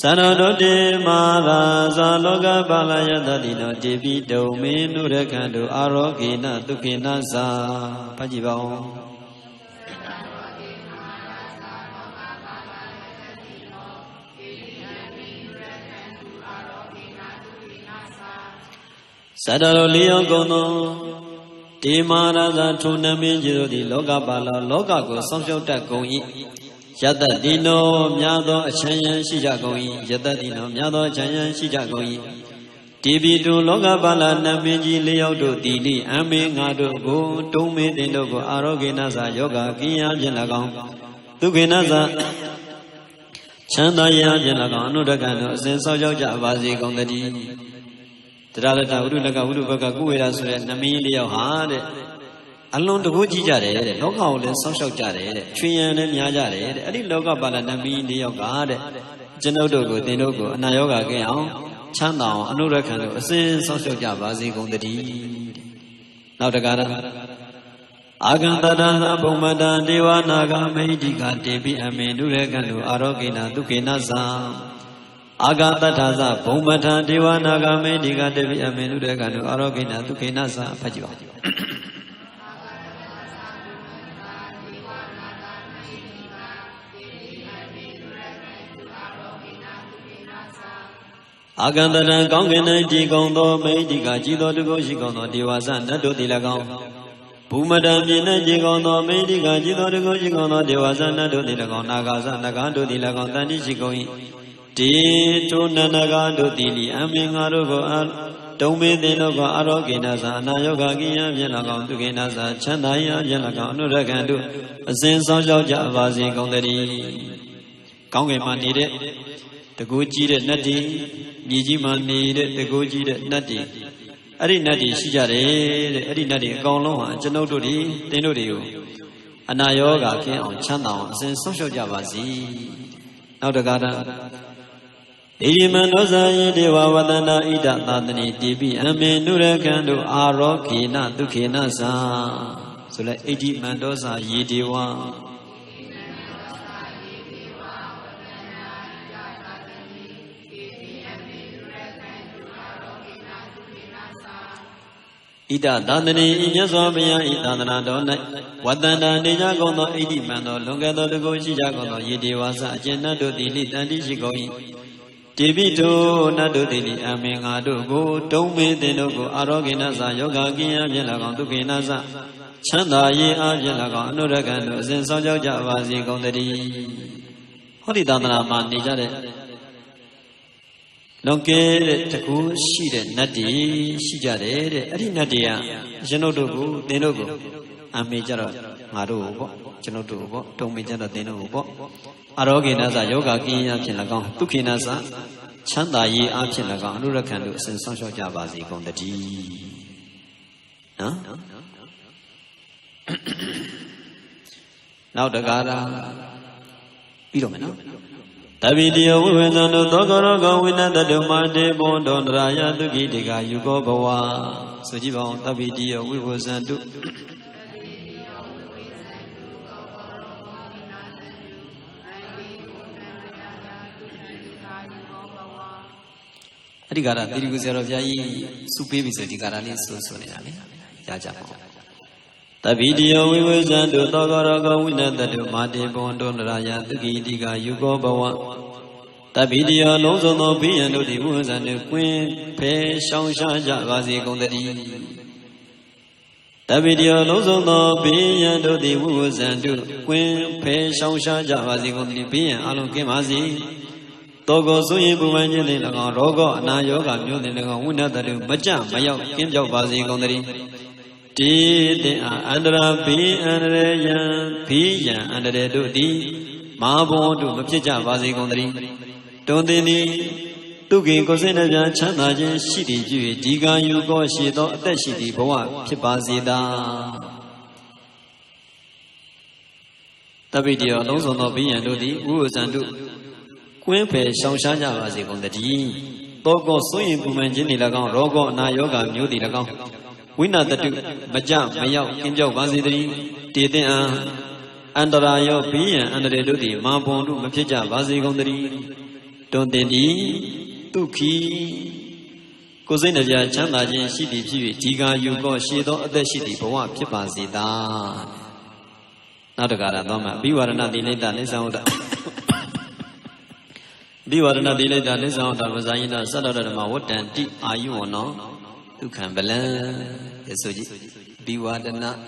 [SPEAKER 1] Sadarodi Maharaja Loka Bala Yata Dino Devi Dominurakandu Arokina Dukinasa Pajibao Sadaro Leo Gono Timaraza Tunami Jodi Loga Bala Loga Go Samshota Goi Yata Dino Miado Chayan Shija Goi Yata Dino Miado Chayan Shija Goi TV to Loga Bala Namiji Leo do Dili Ame Ngado Go Tome Dino Go Arogenaza Yoga Kia Jelagon Tugenaza Chanda Ya Jelagon Nudagano Senso Joja Vazi Gongadi Tralata Urunaga Urubaka Guera Sure Nami Leo Hade Alone the Guji Jare, Loka, Social Jare, Trian and Yajare, Adi Loga Bala Nami Leo Gade, Genodogo, Denogo, Nayoga Gao, Chanda, Anurakano, Sin Social Javazi Gondadi. Now the Gada Agandana Bomada Deva Naga Medica Devi Amenurakano, Arogina, Dukinasa. Agata Taza, Bomata, Diva Naga, Medica, Devi, Amenuregano, Arogina, Dukinasa, Pajiva. Agandana, Gongana, Jigondo, Medica, Jido, Goshikono, Divasa, Nado Dilagao. Bumada, Mina, Jigono, Medica, Jido, Goshikono, Divasa, Nado Dilagon, Nagasa, Nagando Dilagon, Tanishikoi. Tito Nanagado Dili, Amingarugo, Tome Denogo, Aroginasa, Nayoga Gia, Yelagon, Duginasa, Chandaya, Yelagon, Nuragandu, a sense of Javazi Gondari. Kongaman needed the Guji Nati, Nijiman needed the Guji Nati. Adi Nati, Shijare, Adi Nati, Golo, Janoduri, Denodio, Anayoga came on Chanda, sense of Javazi. Now the garden. Dirimandoza Deva Vadana Ida Tadani Devi Amenurakando Arokina Dukinasa. So let Edi Mandoza Yidiwa. Ida Tadani Yaswamia Idana Dona Wadana Nija Gono Edi Mando Longado the Goshi Jagono Yidiwasa Jenado Dili Tandishikoi. Tibito Nadodili Amingado Go Tome Denogo Aroginasa Yoga Gia Jelagon Dukinasa Chanda Ye Ajelagon Nuragano Sensoja Javazi Gondari Hodidana Manijare Lonke Taku Shide Nadi Shijare Adi Nadia Genodogo Denogo Amijara Marubo Genodogo Tome Jana Denogo Aroginasa Yoga Gia Jelagon Dukinasa Chanda Ye Apchinaga Nurakandu Sensoja Javazi Gondadi. Now the Gada Piromena Tavidio Wendano Dogorogo Winada Dumade Bondon Raya Dugidiga Yugo Bawa Sujibon Tavidio we was and do Adigara, Dirigusero Jai, Supivis, Digarani, Susonani, Yajamo. The video we will send to Dogorogo, we know that the Mate Bondon Raya, the Gidiga, Yugo Bawa. The video knows on the piano, the woods and the queen, Pay Shansha Javazi Gondadi. The video knows on the piano, the woods and the queen, Pay Shansha Javazi Gondadi, Alon Kimazi. Togo Suyi Bumanjili Lagon, Rogo, Nayoga, Mudilagon, Winadaru, Maja, Mayo, Kim Javazi Gondari. T. Andra P. and Reyan, P. and Redudi, Mabo to Mapija Vazi Gondari. Tondini, Tuki Cosina Chanaja, Shidi, Diga, Yugo, Shido, Teshidi, Boa, Pipazida. The video knows on the B and Dudi, Woods and Do. Quimpe, Shanshaja Vazi Gondadi. Togo Suyi Bumanjini Lagon, Rogo, Nayoga, Mudi Lagon. Winna the two, Maja, Mayo, Kinjo, Vazidri, Titan, Andarayo, P, and the Dudi, Mabondu, Mapija, Vazigondri, Don't they need Tuki Cosinaja, Chanda, City, Tiga, you go, Shido, the city, for one, Pipazida. Not a Garadoma, be what another later, this out. Be what another later, this out of Zaina, Sadama, what and deep are you or no? To Cambela, be what and not.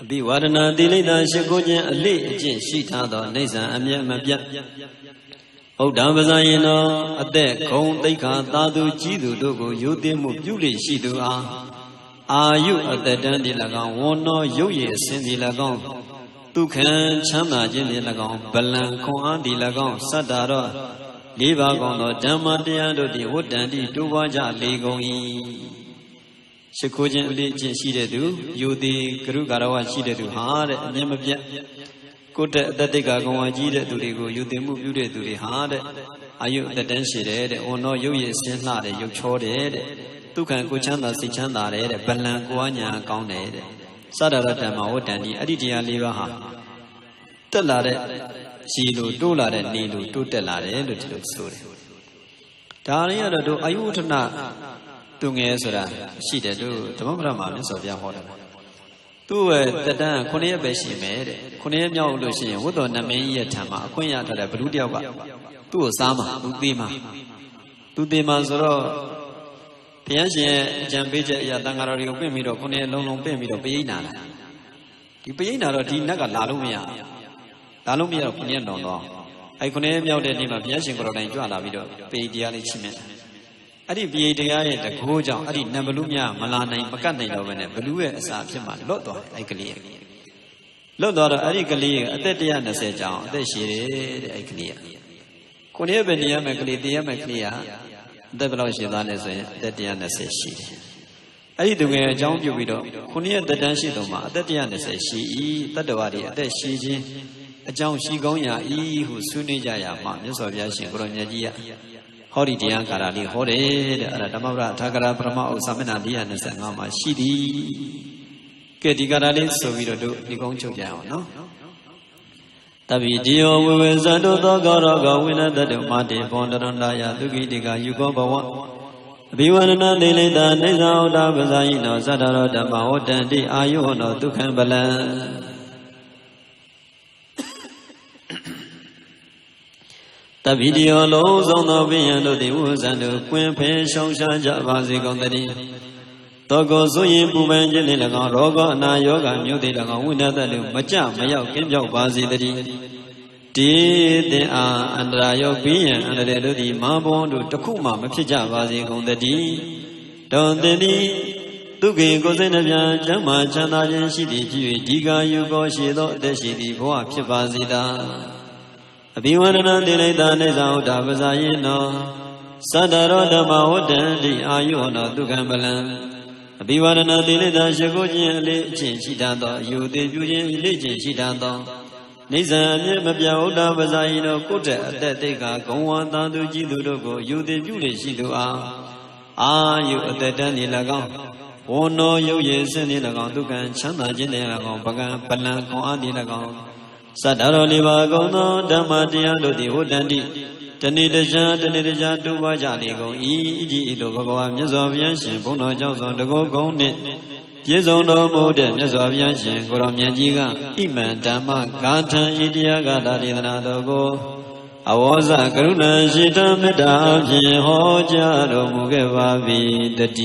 [SPEAKER 1] Be what another later, she go a late, she told on Nasa, and Yamabia. Oh, Damazayino, a deck, Kong, Deka, Dadu, Jidu, Dogo, Yudimu, Yuli, Shidu, are you at the Dandy Lagon, one no, Yoye, Cindy Lagon, Tukan, Chama, Jenny Lagon, Balan, Koandi Lagon, Sadara, Livagon, Dama, Diando, the Wood Dandy, Duwaja, Legoi. Shikojan, Legend, she do, you the Grugarawa, she do hard, Yamabia. Good that they got going to go, you the move you to the hard. Are you the dance or no? You is still not you chord it. Tu can go chanda, si chanda, Balan, Guanya, Counted. Sadarama, what and the Adidia Livaha. Telare, Shilu, Dula, Nilu, to Telare, little story. Daria, do I would not Tungesura, she did do, Tomorama, of Yahoo. Tu the Dan, Korea Beshi made, Korea Lucian, what on the main Tama, Koya to the Brudia, Tu Sama, Udima, Tudima Zoro, Piaget, Jambija, Yadangari, Pemido, Korea, Long Pemido, Piana. The Piana or Tinaga Lalumia, Lalumia, Korea, no. I couldn't know the name of Yashin or Juana Video, Pediali Chimen. I did be the guy at the Koja, I did Nabalumia, Malana, Macana, when a blue as a Pima, Lotto, I clear. Lotto, I clear, at that Diana said, John, they shaded, I clear. Could you be near Maclear, the Veloci, that Diana says she. I did wear John Jubido, Kunia the Danshidoma, that Diana says she, that the body, that she, a John Shigonia, who Sunijaya, Mamas of Yashin, Gronia. Hori Dian Karali, Hore, Adamara, Tagara, Brahma, Samana, Dian, and Sangama, Shidi. Get the Garali, so we do the Goncho down, no? Tavidio, we will Zado, Garaga, winner that the Mati, Pondarandaya, Lugidiga, you go by Biwana, Lilida, Neza, Dabazaino, Zadara, Dama, Dandi, Ayuno, Tukambala. The video lows on the wind of the woods and the Queen Pension Javazi Gondadi. Togo Suyin Pubanjin Lagan, Rogo, Nayoga, Mudilagan, Winner, Macha, Mayo, Kimjo, Bazi, did they are under Rayo Pian and the Mabon to Takuma, Mapija, Bazi Gondadi. Don't they need Tuki Gozenavia, Jama, Chana, Shidi, Diga, Yugo, Shido, the Shidi, Boa, Pipazida. Biwana Dileta Neza Davazayino Sadaro Damaodan, Ayuana Dugambalan. Biwana Dileta Shagoji, Lichin Shidando, you did Lichin Shidando. Nisa Mabia Davazayino, Kota, that they got Goan Dandu Jidugo, you did Shidua. Ah, you at the Danny Lagon. Oh no, you yes, and Ilagon Dugan, Chana Jinagon, Bagan, Palan, Koandi Lagon. Sadaro Livagono, Damadia, the Woodandi, Tanidja, Duwajaligo, E. Logo, Yazovian, Bono Johnson, the Gogo Net, Yezono Modem, Yazovian, Goromiajiga, Iman, Dama, Gata, Idia, Gata, Go. I was a Karuna, Shita, Meda, Hoja, Mugeva, the D.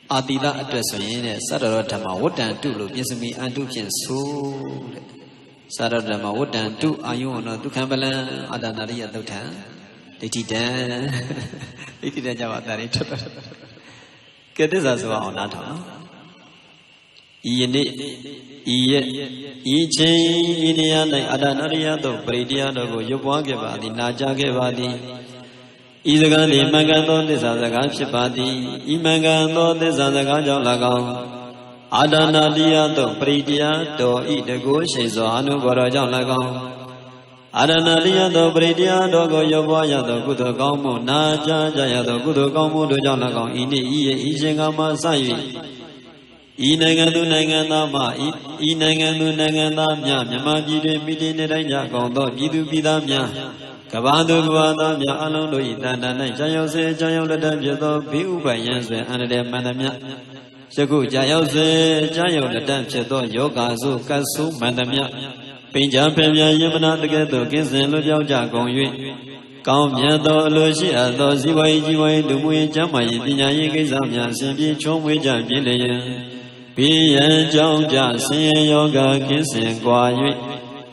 [SPEAKER 1] Adila address in Sadarama, what and do, Yesimi, and do can so Sadarama, what and do, are you on to Kambala, Adanaria Dota? They did Javatari. Get this as well, not each Indian Adanaria, the Bradia, the Yopageva, the Najageva, ဤစကားသည်မှန်ကန်သောသစ္စာစကားဖြစ်ပါသည်ဤမှန်ကန်သောသစ္စာစကားကြောင့်၎င်းအာဒနာတရားသို့ပရိတရားတော်ဤတကုရှိစွာအနုဘော်တော်ကြောင့်၎င်းအာဒနာတရားတော်ပရိတရားတော်ကိုရောက်ပွားရသောကုသိုလ်ကောင်းမှုနာကြားကြရသောကုသိုလ်ကောင်းမှုတို့ကြောင့်၎င်းဤနေ့ဤရဲ့ဤရှင်ကမှစ၍ဤနိုင်ငံသူနိုင်ငံသားမှဤနိုင်ငံသူနိုင်ငံသားများမြန်မာပြည်တွင်မိတိနေတိုင်းကြကုန်သောပြည်သူပြည်သားများကဘာသူကဘာသားများအလုံးတို့၏တန်တန်၌ကြာရောက်စေကြာရောက်လက်တဖြစ်သောဘေးဥပယံဆွေအန္တရာယ်မှန်သမျှယခုကြာရောက်စေကြာရောက်လက်တဖြစ်သောယောဂါစုကတ်ဆုမှန်သမျှပိဉ္ချဖင်မြယမနာတကဲ့သို့ကင်းစင်လွတ်ပြောင်းကြကုန်၍ကောင်းမြတ်သောအလိုရှိအပ်သောဇီဝရေးជីဝရေးလူမှုရေးကျမ်းမာရေးပညာရေးကိစ္စများအစဉ်ပြေချုံးမွေးကြပြည့်လျက်ဘိယံကြောင့်ကြဆင်းရဲယောဂကင်းစင်ကွာ၍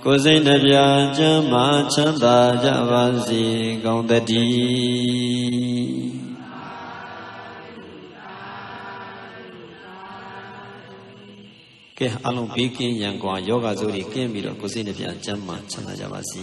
[SPEAKER 1] ကိုယ်စိတ်နှပြကျမ်းမာချမ်းသာကြပါစေကုန်သတည်းကဲအလုံးဘေးကင်းရန်ကွာယောဂဆိုးတွေကင်းပြီးတော့ကိုယ်စိတ်နှပြကျမ်းမာချမ်းသာကြပါစေ